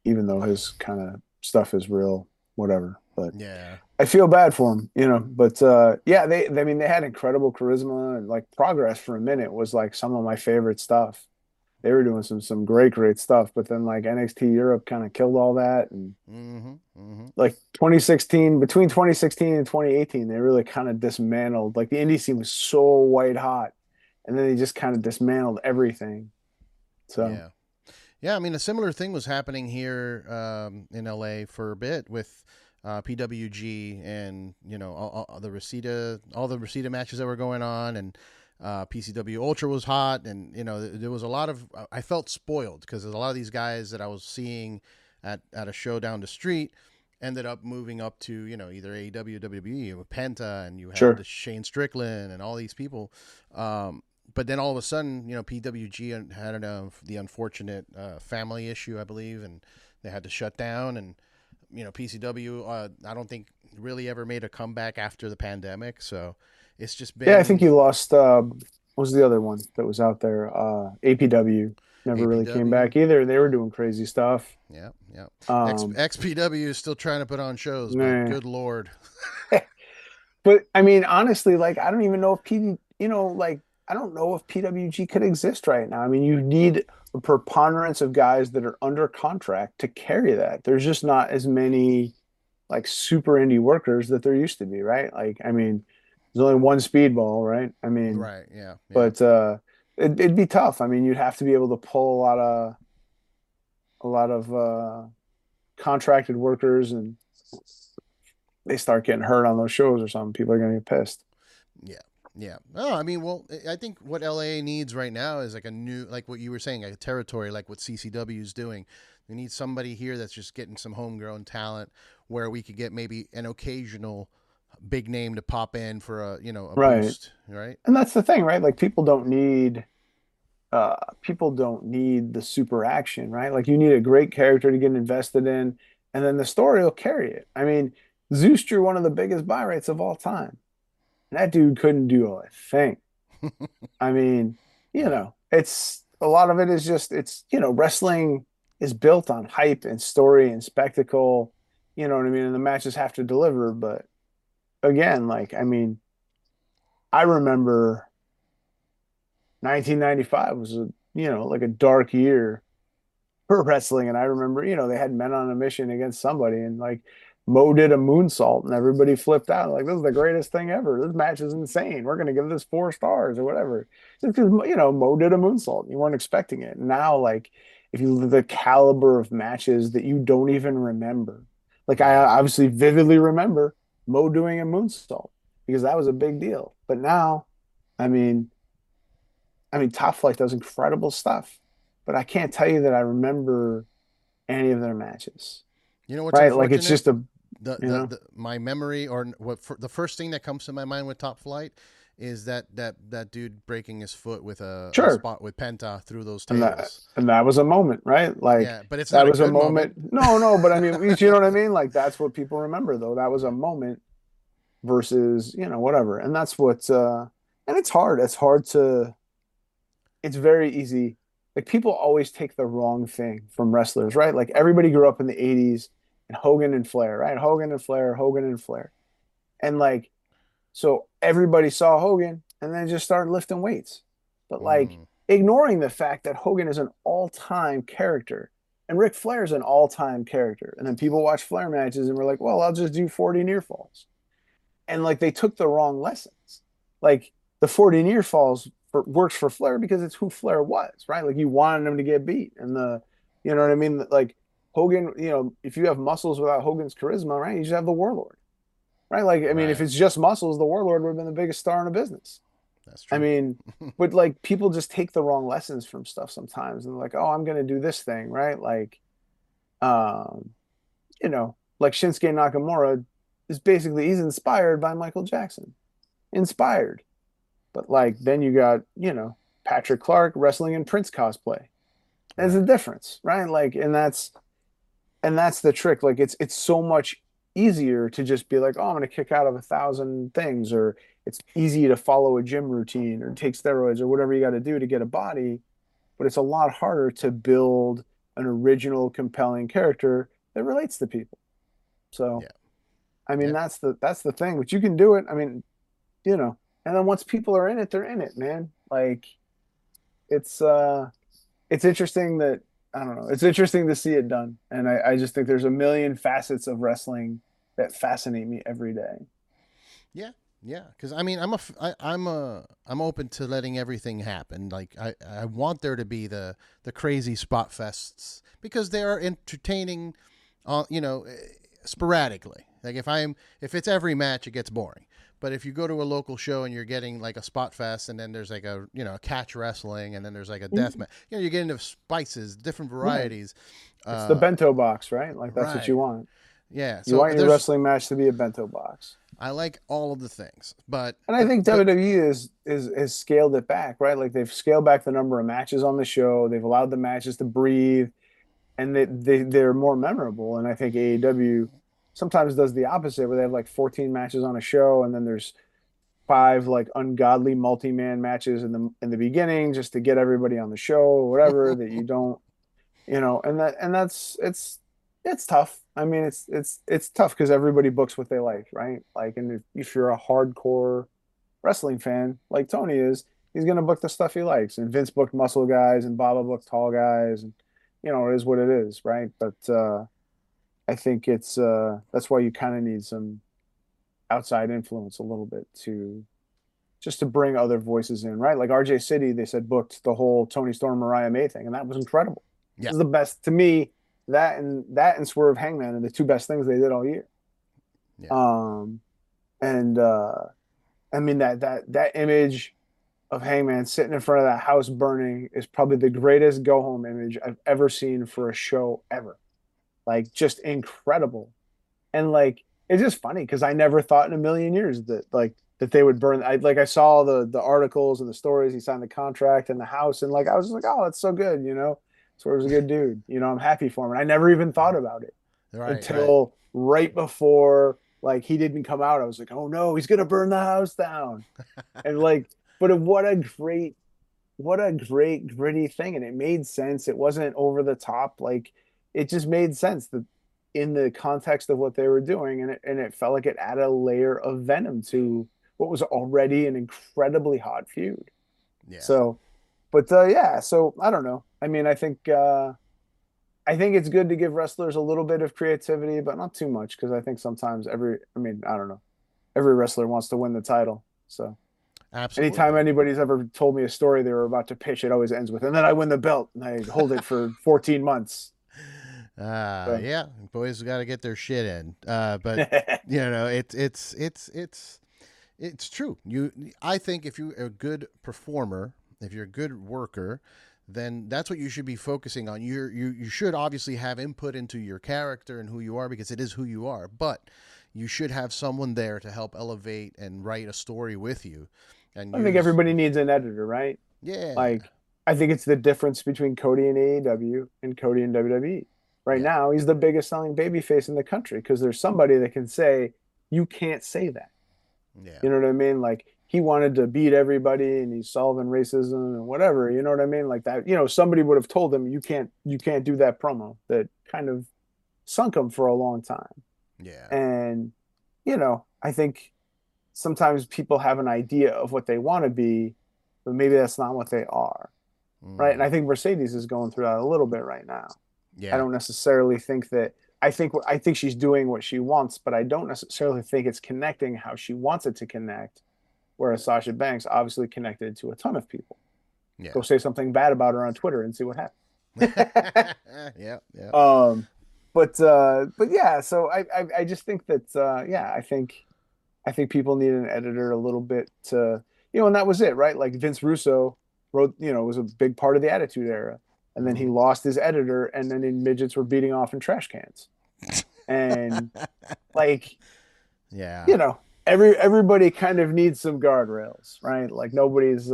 even though his kind of stuff is real, whatever. But
Yeah,
I feel bad for him, But yeah, I mean, they had incredible charisma, and like Progress for a minute was like some of my favorite stuff. They were doing some great stuff, but then like NXT Europe kind of killed all that, and
mm-hmm, mm-hmm.
like 2016, between 2016 and 2018, they really kind of dismantled. Like the indie scene was so white hot, and then they just kind of dismantled everything. So
Yeah. Yeah, I mean, a similar thing was happening here in LA for a bit with PWG and all the Reseda matches that were going on, and PCW Ultra was hot, and there was a lot of I felt spoiled because there's a lot of these guys that I was seeing at a show down the street ended up moving up to either AEW, WWE with Penta, and you had
sure,
the Shane Strickland and all these people. But then all of a sudden, PWG had the unfortunate family issue, I believe, and they had to shut down. And PCW, I don't think really ever made a comeback after the pandemic. So it's just
yeah, I think
been
you lost. What was the other one that was out there? APW never really came
APW.
back either. They were doing crazy stuff.
Yeah, yeah.
Um,
XPW is still trying to put on shows, but
nah.
good lord.
But I mean, honestly, like I don't even know if like I don't know if PWG could exist right now. I mean, you need a preponderance of guys that are under contract to carry that. There's just not as many like super indie workers that there used to be, right? Like, I mean, there's only one speedball, right? I mean,
Right. Yeah. Yeah.
but it'd be tough. I mean, you'd have to be able to pull a lot of contracted workers, and they start getting hurt on those shows or something. People are gonna get pissed.
Yeah. Yeah. Oh, I mean, well, I think what LA needs right now is like a new, like what you were saying, like a territory, like what CCW is doing. We need somebody here that's just getting some homegrown talent where we could get maybe an occasional big name to pop in for a
Right.
boost, right?
And that's the thing, right? Like people don't need the super action, right? Like you need a great character to get invested in, and then the story will carry it. I mean, Zeus drew one of the biggest buy rates of all time. And that dude couldn't do a thing. I mean,
Yeah.
it's a lot of it is just wrestling is built on hype and story and spectacle, you know what I mean? And the matches have to deliver, but again, like I mean, I remember 1995 was like a dark year for wrestling. And I remember, they had Men on a Mission against somebody, and like Mo did a moonsault, and everybody flipped out. Like, this is the greatest thing ever. This match is insane. We're going to give this 4 stars or whatever. Just because, Mo did a moonsault. You weren't expecting it. Now, like, if you look at the caliber of matches that you don't even remember, like, I
Right.
obviously vividly remember Mo doing a moonsault because that was a big deal. But now, I mean, Top Flight does incredible stuff, but I can't tell you that I remember any of their matches,
You know what's
right? Like it's
unfortunate?
just
My memory or the first thing that comes to my mind with Top Flight is that dude breaking his foot with a
sure.
spot with Penta through those
And that
tables.
and that was a moment, right? Like
Yeah, but it's not
that
a
was a
good moment.
moment. No, no, but I mean, you know what I mean? Like that's what people remember though. That was a moment versus, whatever. And that's what and it's hard. It's very easy. Like people always take the wrong thing from wrestlers, right? Like everybody grew up in the 80s and Hogan and Flair, right? Hogan and Flair, Hogan and Flair. And like, so everybody saw Hogan and then just started lifting weights. But like
Mm,
ignoring the fact that Hogan is an all-time character. And Ric Flair's an all-time character. And then people watch Flair matches and we're like, well, I'll just do 40 near falls. And like they took the wrong lessons. Like the 40 near falls works for Flair because it's who Flair was, right? Like you wanted him to get beat. And you know what I mean? Like Hogan, if you have muscles without Hogan's charisma, right? You just have the Warlord, right? Like, I mean, if
Right.
it's just muscles, the Warlord would have been the biggest star in the business.
That's
I
true.
mean, but like people just take the wrong lessons from stuff sometimes and they're like, oh, I'm going to do this thing, right? Like, um, like Shinsuke Nakamura is basically, he's inspired by Michael Jackson. Inspired. But like, then you got, Patrick Clark wrestling in Prince cosplay. There's a
Right.
difference, right? Like, and that's the trick. Like it's so much easier to just be like, oh, I'm gonna kick out of 1,000 things, or it's easy to follow a gym routine or take steroids or whatever you got to do to get a body, but it's a lot harder to build an original, compelling character that relates to people. So,
Yeah.
I mean,
Yeah.
that's the thing. But you can do it. I mean, and then once people are in it, they're in it, man. Like it's it's interesting that I don't know. It's interesting to see it done, and I just think there's a million facets of wrestling that fascinate me every day.
Yeah, yeah. Because I mean, I'm open to letting everything happen. Like I want there to be the crazy spot fests because they are entertaining, sporadically. Like if it's every match, it gets boring. But if you go to a local show and you're getting like a spot fest, and then there's like a catch wrestling, and then there's like a death match, you get into spices, different
Right.
varieties.
It's the
Uh,
bento box, right? Like that's what you
right.
want.
Yeah.
You
So
want your
there's
wrestling match to be a bento box.
I like all of the things, but
And I
the
think
the
WWE is scaled it back, right? Like they've scaled back the number of matches on the show. They've allowed the matches to breathe, and they're more memorable. And I think AEW sometimes does the opposite, where they have like 14 matches on a show, and then there's five like ungodly multi-man matches in the beginning just to get everybody on the show or whatever that you don't, and that's it's tough. I mean, it's tough because everybody books what they like, right? Like, and if you're a hardcore wrestling fan like Tony is, he's gonna book the stuff he likes. And Vince booked muscle guys, and Baba booked tall guys, and it is what it is, right? But I think it's that's why you kind of need some outside influence a little bit to just to bring other voices in, right? Like RJ City, they said booked the whole Tony Storm Mariah May thing, and that was incredible.
yeah,
This is the best to me. That and Swerve Hangman are the two best things they did all year.
yeah,
Um, and I mean that image of Hangman sitting in front of that house burning is probably the greatest go home image I've ever seen for a show ever. Like just incredible. And like it's just funny because I never thought in a million years that they would burn. I saw the articles and the stories. He signed the contract and the house, and like I was just like, oh, that's so good, Swerve's a good dude. I'm happy for him. And I never even thought about it
right, right.
until right before like he didn't come out. I was like, oh no, he's gonna burn the house down. And like, but what a great gritty thing, and it made sense. It wasn't over the top. Like it just made sense that in the context of what they were doing, and it felt like it added a layer of venom to what was already an incredibly hot feud.
Yeah,
So, but yeah, so I don't know. I mean, I think it's good to give wrestlers a little bit of creativity, but not too much because I think sometimes I mean, I don't know, every wrestler wants to win the title. So anytime
absolutely.
anybody's ever told me a story they were about to pitch, it always ends with, and then I win the belt and I hold it for 14 months. So
Yeah, boys got to get their shit in. But it's true. I think if you're a good performer, if you're a good worker, then that's what you should be focusing on. You should obviously have input into your character and who you are because it is who you are. But you should have someone there to help elevate and write a story with you, and
I think
use
everybody needs an editor, right?
yeah,
Like, I think it's the difference between Cody and AEW and Cody and WWE. Right
yeah,
now, he's the biggest selling babyface in the country because there's somebody that can say, you can't say that.
yeah,
You know what I mean? Like, he wanted to beat everybody and he's solving racism and whatever. You know what I mean? Like that, somebody would have told him, you can't do that promo that kind of sunk him for a long time.
yeah.
And, I think sometimes people have an idea of what they want to be, but maybe that's not what they are. Right. And
Mm.
I think Mercedes is going through that a little bit right now. I
Yeah.
don't necessarily think that I think she's doing what she wants, but I don't necessarily think it's connecting how she wants it to connect. Whereas Sasha Banks obviously connected to a ton of people. Go
Yeah.
say something bad about her on Twitter and see what happens.
Yeah. Yeah.
um, but yeah, so I just think that yeah, I think people need an editor a little bit to, and that was it, right? Like Vince Russo wrote, was a big part of the Attitude Era. And then he
Hmm.
lost his editor, and then midgets were beating off in trash cans. And like,
Yeah.
you know, everybody kind of needs some guardrails, right? Like nobody's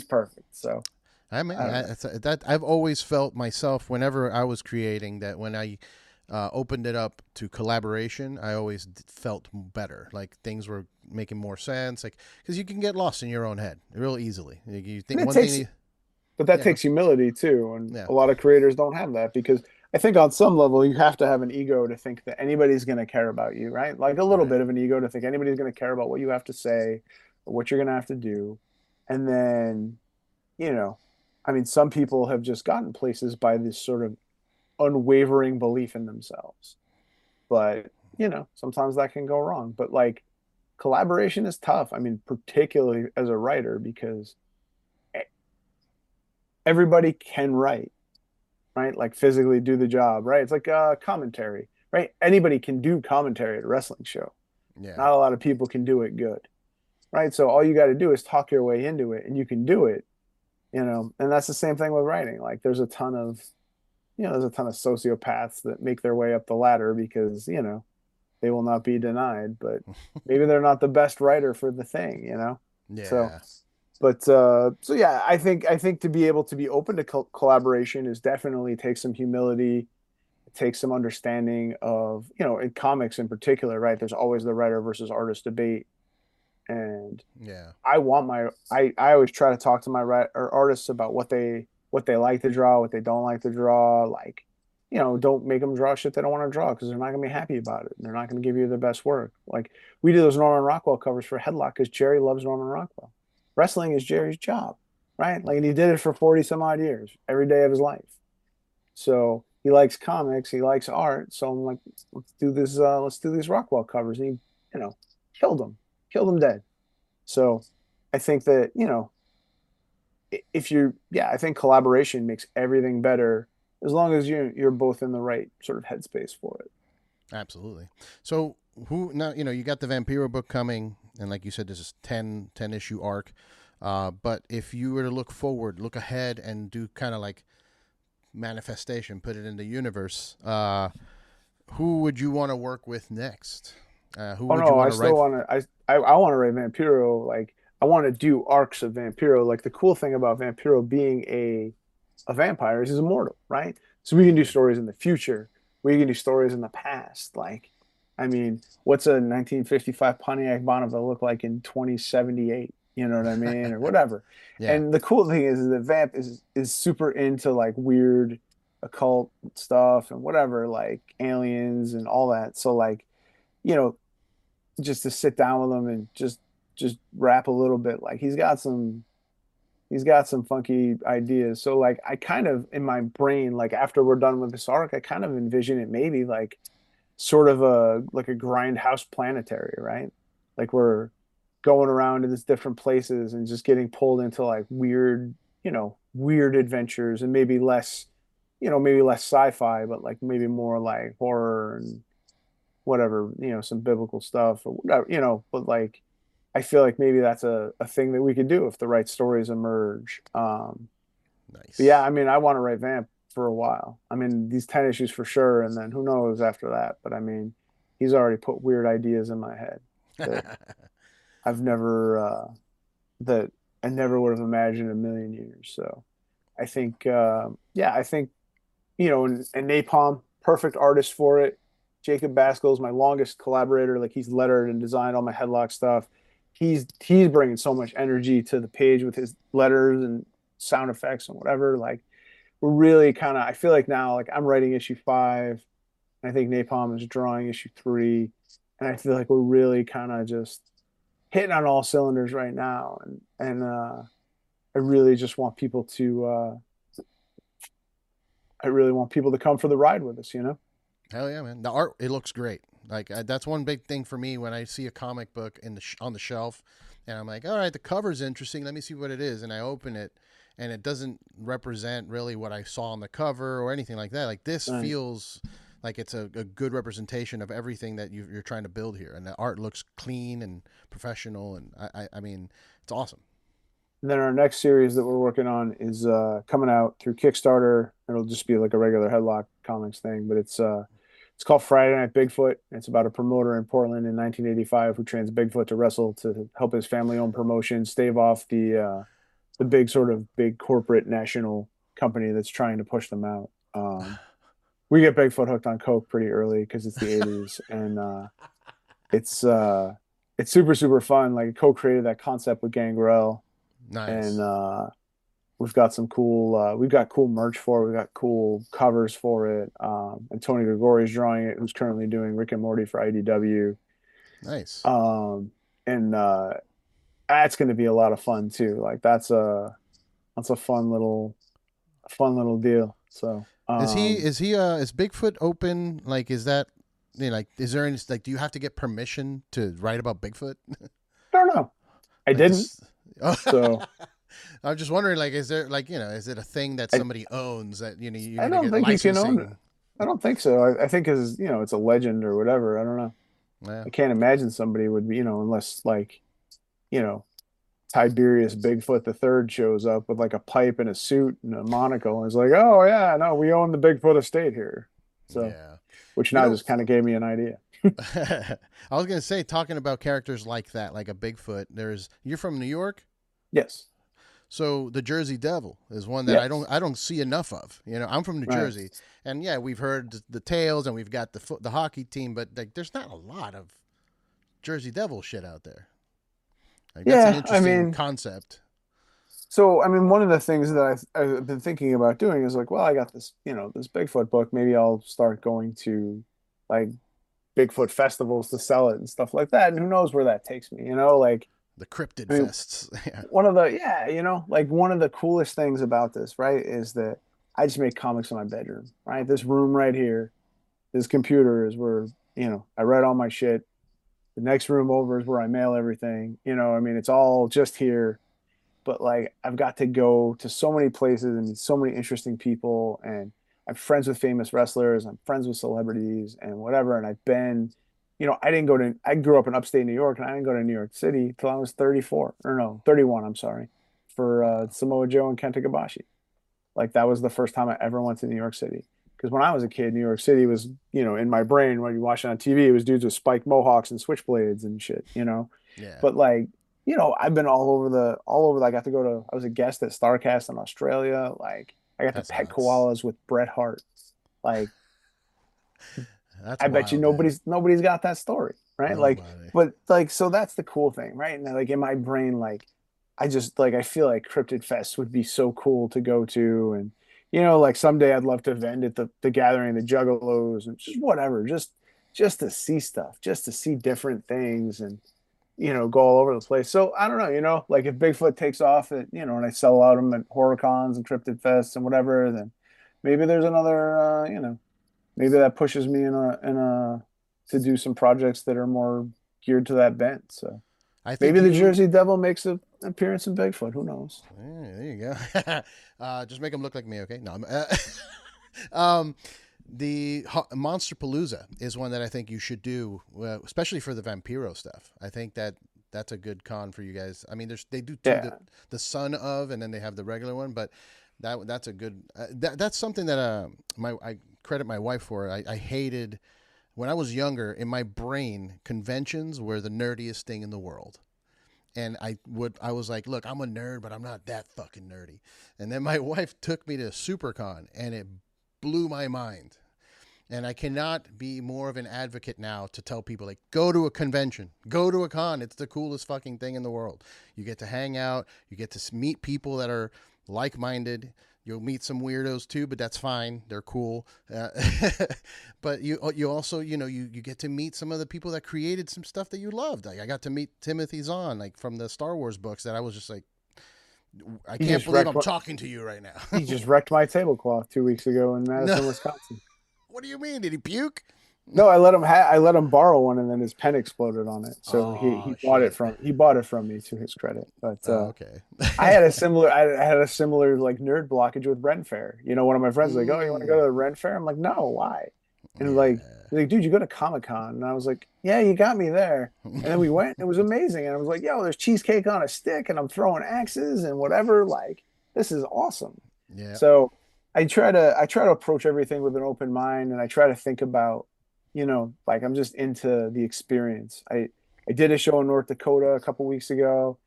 perfect. So
I mean,
I don't know.
that I've always felt myself whenever I was creating that when I opened it up to collaboration, I always felt better. Like things were making more sense. Like because you can get lost in your own head real easily. You
And
think one thing,
but that
yeah, go,
takes humility too. And
yeah,
a lot of creators don't have that because I think on some level you have to have an ego to think that anybody's going to care about you, right? Like a little
right,
bit of an ego to think anybody's going to care about what you have to say or what you're going to have to do. And then, you know, I mean, some people have just gotten places by this sort of unwavering belief in themselves. But, sometimes that can go wrong. But like collaboration is tough. I mean, particularly as a writer, because everybody can write, right? Like physically do the job, right? It's like commentary, right? Anybody can do commentary at a wrestling show.
yeah,
Not a lot of people can do it good, right? So all you got to do is talk your way into it, and you can do it, And that's the same thing with writing. Like there's a ton of sociopaths that make their way up the ladder because they will not be denied, but maybe they're not the best writer for the thing. So
yeah,
so yeah, I think to be able to be open to collaboration is definitely takes some humility, it takes some understanding of, in comics in particular, right? There's always the writer versus artist debate, and
yeah,
I always try to talk to my or artists about what they like to draw, what they don't like to draw, like. Don't make them draw shit they don't want to draw because they're not gonna be happy about it. They're not gonna give you their best work. Like we do those Norman Rockwell covers for Headlock because Jerry loves Norman Rockwell. Wrestling is Jerry's job, right? Like, and he did it for 40 some odd years, every day of his life. So he likes comics, he likes art. So I'm like, let's do these Rockwell covers. And he, killed him dead. So I think that, if yeah, I think collaboration makes everything better as long as you're both in the right sort of headspace for it.
absolutely. So who now? You got the Vampiro book coming, and like you said, this is 10 issue arc. But if you were to look forward, look ahead, and do kind of like manifestation, put it in the universe. Who would you want to work with next? Who
Oh
would you
no, I
want to
still
write?
want to. I want to write Vampiro. Like I want to do arcs of Vampiro. Like the cool thing about Vampiro being a vampire is he's immortal, right? So we can do stories in the future. We can do stories in the past. Like, I mean, what's a 1955 Pontiac Bonneville look like in 2078? You know what I mean, or whatever.
Yeah,
And the cool thing is that Vamp is super into like weird occult stuff and whatever, like aliens and all that. So like, you know, just to sit down with him and just rap a little bit. Like he's got some funky ideas. So like I kind of in my brain, like after we're done with this arc, I kind of envision it maybe like sort of a grindhouse planetary, right? Like we're going around to these different places and just getting pulled into like weird adventures and maybe less sci-fi, but like maybe more like horror and whatever, some biblical stuff or whatever, but like I feel like maybe that's a thing that we could do if the right stories emerge. But yeah,
nice.
I mean, I want to write Vamp for a while. I mean, these 10 issues for sure, and then who knows after that. But I mean, he's already put weird ideas in my head that I've never that I never would have imagined in a million years. So I think yeah, I think and Napalm, perfect artist for it. Jacob Baskel is my longest collaborator. Like he's lettered and designed all my headlock stuff. He's bringing so much energy to the page with his letters and sound effects and whatever. Like we're really kind of. I feel like now, like I'm writing issue 5. I think Napalm is drawing issue 3, and I feel like we're really kind of just hitting on all cylinders right now. And I really just want people I really want people to come for the ride with us, you know?
Hell yeah, man. The art, it looks great. Like that's one big thing for me when I see a comic book on the shelf, and I'm like, all right, the cover's interesting. Let me see what it is, and I open it, and it doesn't represent really what I saw on the cover or anything like that. Like this
Right.
feels like it's a good representation of everything that you're trying to build here, and the art looks clean and professional, and I mean, it's awesome.
And then our next series that we're working on is coming out through Kickstarter. It'll just be like a regular Headlock Comics thing, but it's called Friday Night Bigfoot. It's about a promoter in Portland in 1985 who trains Bigfoot to wrestle to help his family-owned promotion stave off the big sort of big corporate national company that's trying to push them out. We get Bigfoot hooked on coke pretty early because it's the 80s, and it's uh, it's super super fun. Like co-created that concept with Gangrel, and
Nice.
we've got some cool we've got cool merch for it. We've got cool covers for it. And Tony Gregori's drawing it, who's currently doing Rick and Morty for IDW.
Nice.
And That's going to be a lot of fun too. Like that's a fun little deal. So
Is Bigfoot open? Like, is that, like, is there any, like, do you have to get permission to write about Bigfoot?
I don't know. I
Like
didn't.
this. Oh.
So
I'm just wondering, like, is there, like, is it a thing that
I
somebody owns that, you
I
need to
don't
get
think you can own it.
licensing?
I don't think so. I think as it's a legend or whatever. I don't know.
Yeah.
I can't imagine somebody would be, unless like, you know, Tiberius Bigfoot the third shows up with like a pipe and a suit and a monocle and is like, oh yeah, no, we own the Bigfoot estate here. So,
Yeah.
which
You
now
know,
just kind of gave me an idea.
I was going to say, talking about characters like that, like a Bigfoot, you're from New York?
Yes.
So the Jersey Devil is one that
Yes.
I don't see enough of. I'm from New
Right.
Jersey, and yeah, we've heard the tales, and we've got the hockey team, but like, there's not a lot of Jersey Devil shit out there. Like that's an
Yeah. I
interesting
mean,
concept.
one of the things that I've been thinking about doing is like, well, I got this Bigfoot book. Maybe I'll start going to like Bigfoot festivals to sell it and stuff like that. And who knows where that takes me, like,
The cryptid
I mean,
fests. Yeah.
one of the coolest things about this, right, is that I just make comics in my bedroom, right? This room right here, this computer is where, I write all my shit. The next room over is where I mail everything. It's all just here. But like, I've got to go to so many places and meet so many interesting people. And I'm friends with famous wrestlers. I'm friends with celebrities and whatever. And I grew up in upstate New York and I didn't go to New York City till I was 34 or no, 31, I'm sorry, for Samoa Joe and Kenta Kobashi. Like that was the first time I ever went to New York City. Because when I was a kid, New York City was, in my brain when you watch it on TV, it was dudes with spiked mohawks and switchblades and shit.
Yeah.
But like, I've been all over. I got to I was a guest at Starcast in Australia. Like, I got to
That's
pet
nuts.
koalas with Bret Hart. Like,
That's
I bet you
wild, man.
nobody's got that story, right? Like,
Nobody.
but like, so that's the cool thing, right? And like in my brain, like, I just like I feel like Cryptid Fest would be so cool to go to, and like someday I'd love to vend at the gathering, the Juggalos, and just whatever, just to see stuff, just to see different things, and go all over the place. So I don't know, like if Bigfoot takes off and I sell out them at horror cons and Cryptid Fests and whatever, then maybe there's another, maybe that pushes me in a to do some projects that are more geared to that bent. So
I think
maybe the
you.
Jersey Devil makes an appearance in Bigfoot. Who knows?
There you go. Just make them look like me, okay? No. Um, Monster Palooza is one that I think you should do, especially for the Vampyro stuff. I think that's a good con for you guys. I mean, they do two,
Yeah,
the son of, and then they have the regular one, but that's a good. That's something that I credit my wife for. I hated when I was younger. In my brain, conventions were the nerdiest thing in the world. And I was like, look, I'm a nerd, but I'm not that fucking nerdy. And then my wife took me to SuperCon, and it blew my mind. And I cannot be more of an advocate now to tell people, like, go to a convention, go to a con. It's the coolest fucking thing in the world. You get to hang out, you get to meet people that are like-minded. You'll meet some weirdos too, but that's fine. They're cool. But you also, you get to meet some of the people that created some stuff that you loved. Like I got to meet Timothy Zahn, like from the Star Wars books, that I was just like, I
He
can't
just
believe
wrecked
I'm
my,
talking to you right now.
he just wrecked my tablecloth 2 weeks ago in
No,
Madison, Wisconsin.
what do you mean? Did he puke?
No, I let him borrow one, and then his pen exploded on it. So
Oh shit.
he bought it from me, to his credit. But
Oh, okay.
I had a similar like nerd blockage with Ren Fair. You know, one of my friends was like, "Oh, you want to go
Mm,
to the Ren Fair?" I'm like, "No, why?" And like,
yeah.
he's like, "Dude, you go to Comic-Con?" And I was like, "Yeah, you got me there." And then we went. It was amazing. And I was like, "Yo, there's cheesecake on a stick, and I'm throwing axes and whatever. Like, this is awesome."
Yeah.
So I try to approach everything with an open mind, and I try to think about, like I'm just into the experience. I did a show in North Dakota a couple weeks ago,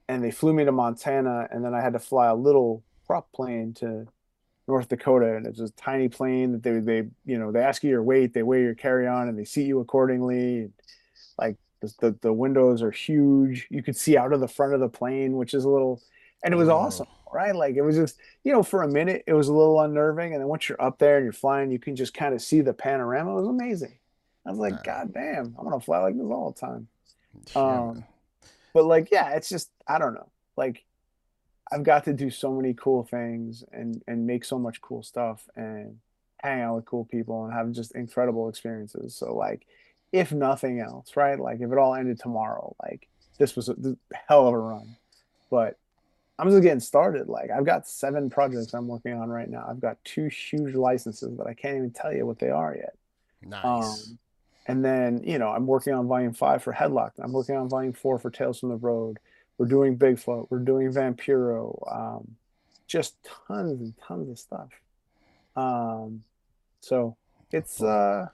and they flew me to Montana, and then I had to fly a little prop plane to North Dakota, and it's a tiny plane that they ask you your weight, they weigh your carry on, and they seat you accordingly. Like the windows are huge. You could see out of the front of the plane, which is a little, and it was
Oh.
awesome, right? Like it was just, for a minute, it was a little unnerving. And then once you're up there and you're flying, you can just kind of see the panorama. It was amazing. I was like,
Uh,
God damn, I'm gonna fly like this all the time.
yeah, man.
Um, but like, yeah, it's just, I don't know. Like I've got to do so many cool things and make so much cool stuff and hang out with cool people and have just incredible experiences. So like, if nothing else, right? Like if it all ended tomorrow, like this was a hell of a run. But I'm just getting started. Like I've got 7 projects I'm working on right now. I've got 2 huge licenses that I can't even tell you what they are yet.
Nice.
Um, and then, I'm working on volume 5 for Headlocked. I'm working on volume 4 for Tales from the Road. We're doing Bigfoot. We're doing Vampyro. Just tons and tons of stuff. Um, so it's
Well,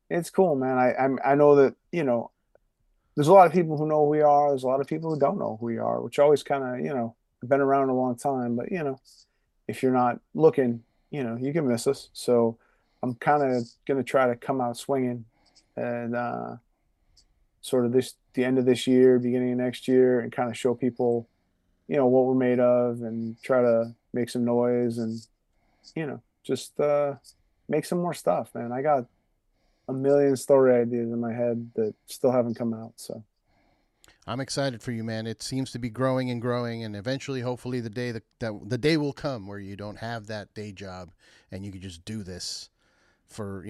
it's cool, man. I know that, there's a lot of people who know who we are. There's a lot of people who don't know who we are, which always kind of, been around a long time. But, if you're not looking, you can miss us. So I'm kind of gonna try to come out swinging, and sort of the end of this year, beginning of next year, and kind of show people, what we're made of, and try to make some noise, and just make some more stuff, man. I got a million story ideas in my head that still haven't come out. So
I'm excited for you, man. It seems to be growing and growing, and eventually, hopefully, that the day will come where you don't have that day job and you can just do this for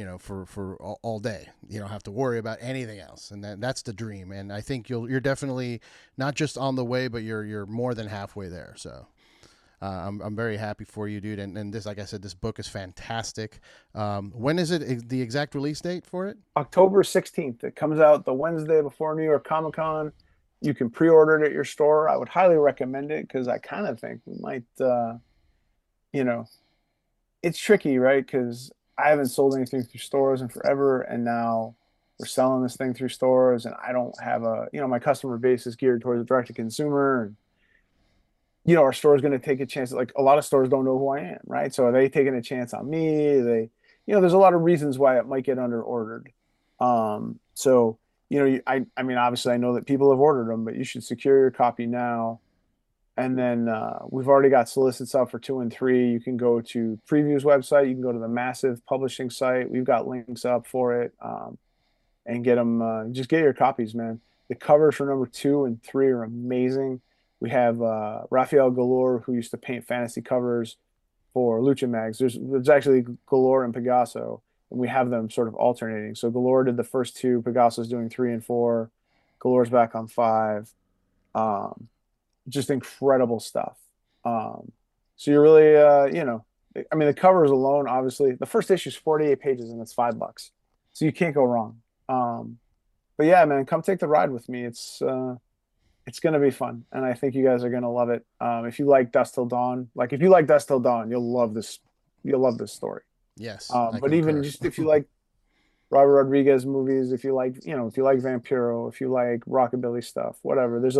all day. You don't have to worry about anything else, and that's the dream. And I think you're definitely not just on the way, but you're more than halfway there. So I'm very happy for you, dude. And this, like I said, this book is fantastic. When is it? The exact release date for it?
October 16th, it comes out the Wednesday before New York Comic Con. You can pre-order it at your store. I would highly recommend it because I kind of think we might, you know, it's tricky, right? Because I haven't sold anything through stores in forever, and now we're selling this thing through stores, and I don't have my customer base is geared towards the direct to consumer, and our store is going to take a chance. Like a lot of stores don't know who I am, right? So are they taking a chance on me? There's a lot of reasons why it might get under ordered. So I mean, obviously, I know that people have ordered them, but you should secure your copy now. And then we've already got solicits out for 2 and 3. You can go to Preview's website. You can go to the Massive Publishing site. We've got links up for it, and get them. Just get your copies, man. The covers for number 2 and 3 are amazing. We have Raphael Galore, who used to paint fantasy covers for Lucha mags. There's actually Galore and Pegaso, and we have them sort of alternating. So Galore did the first 2. Pegaso's doing 3 and 4. Galore's back on 5. Um, just incredible stuff. So you're really, I mean, the covers alone, obviously, the first issue is 48 pages and it's $5, so you can't go wrong. But yeah, man, come take the ride with me. It's gonna be fun, and I think you guys are gonna love it. If you like Dust Till Dawn, like if you like Dust Till Dawn, you'll love this. You'll love this story.
Yes, I
But even
concur.
just if you like Robert Rodriguez movies, if you like Vampyro, if you like rockabilly stuff, whatever. There's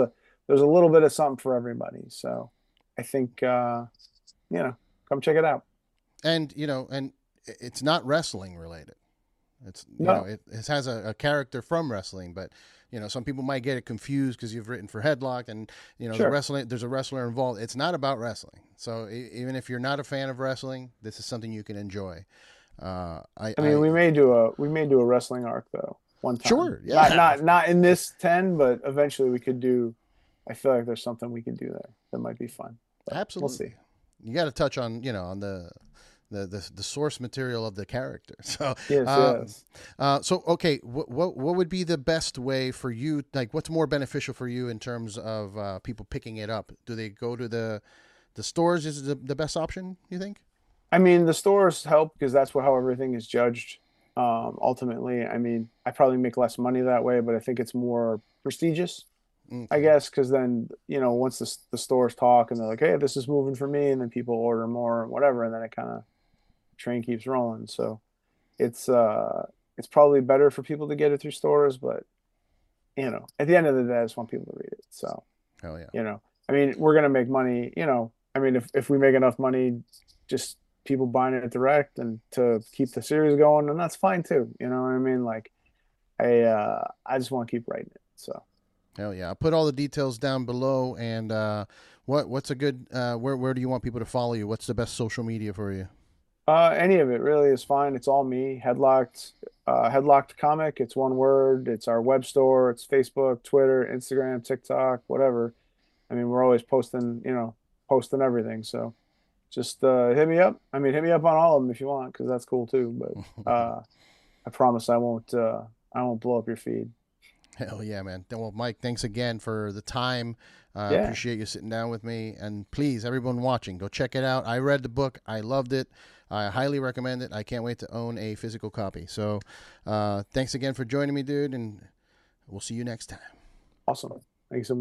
a little bit of something for everybody. So I think come check it out.
And it's not wrestling related. It's
No,
it has a character from wrestling, but some people might get it confused because you've written for Headlocked, and the
sure.
wrestling. There's a wrestler involved. It's not about wrestling. So even if you're not a fan of wrestling, this is something you can enjoy.
I mean,
I
we may do a wrestling arc though one time.
Sure,
Not
yeah,
not not in this 10, but eventually we could do. I feel like there's something we could do there that might be fun. but we'll
Absolutely.
see.
You got to touch on, on the source material of the character. So,
Yes, yes.
so okay, what would be the best way for you? Like, what's more beneficial for you in terms of people picking it up? Do they go to the stores? Is the best option? You think?
I mean, the stores help because that's how everything is judged. Ultimately, I mean, I probably make less money that way, but I think it's more prestigious, I
Okay.
guess, because then, once the stores talk and they're like, hey, this is moving for me, and then people order more and whatever, and then it kind of train keeps rolling. So it's it's probably better for people to get it through stores, but at the end of the day, I just want people to read it. So,
Hell yeah.
I mean, we're gonna make money, I mean, if we make enough money, just people buying it direct and to keep the series going, and that's fine too. You know what I mean? Like I just want to keep writing it. So
Hell yeah. I'll put all the details down below. And what's a good where do you want people to follow you? What's the best social media for you?
any of it really is fine. It's all me. Headlocked comic. It's one word. It's our web store. It's Facebook, Twitter, Instagram, TikTok, whatever. I mean, we're always posting, posting everything. So just hit me up. I mean, hit me up on all of them if you want, because that's cool too. But I promise I won't blow up your feed.
Hell yeah, man. Well, Mike, thanks again for the time.
Yeah,
Appreciate you sitting down with me. And please, everyone watching, go check it out. I read the book. I loved it. I highly recommend it. I can't wait to own a physical copy. So thanks again for joining me, dude. And we'll see you next time.
awesome. Thank you so much.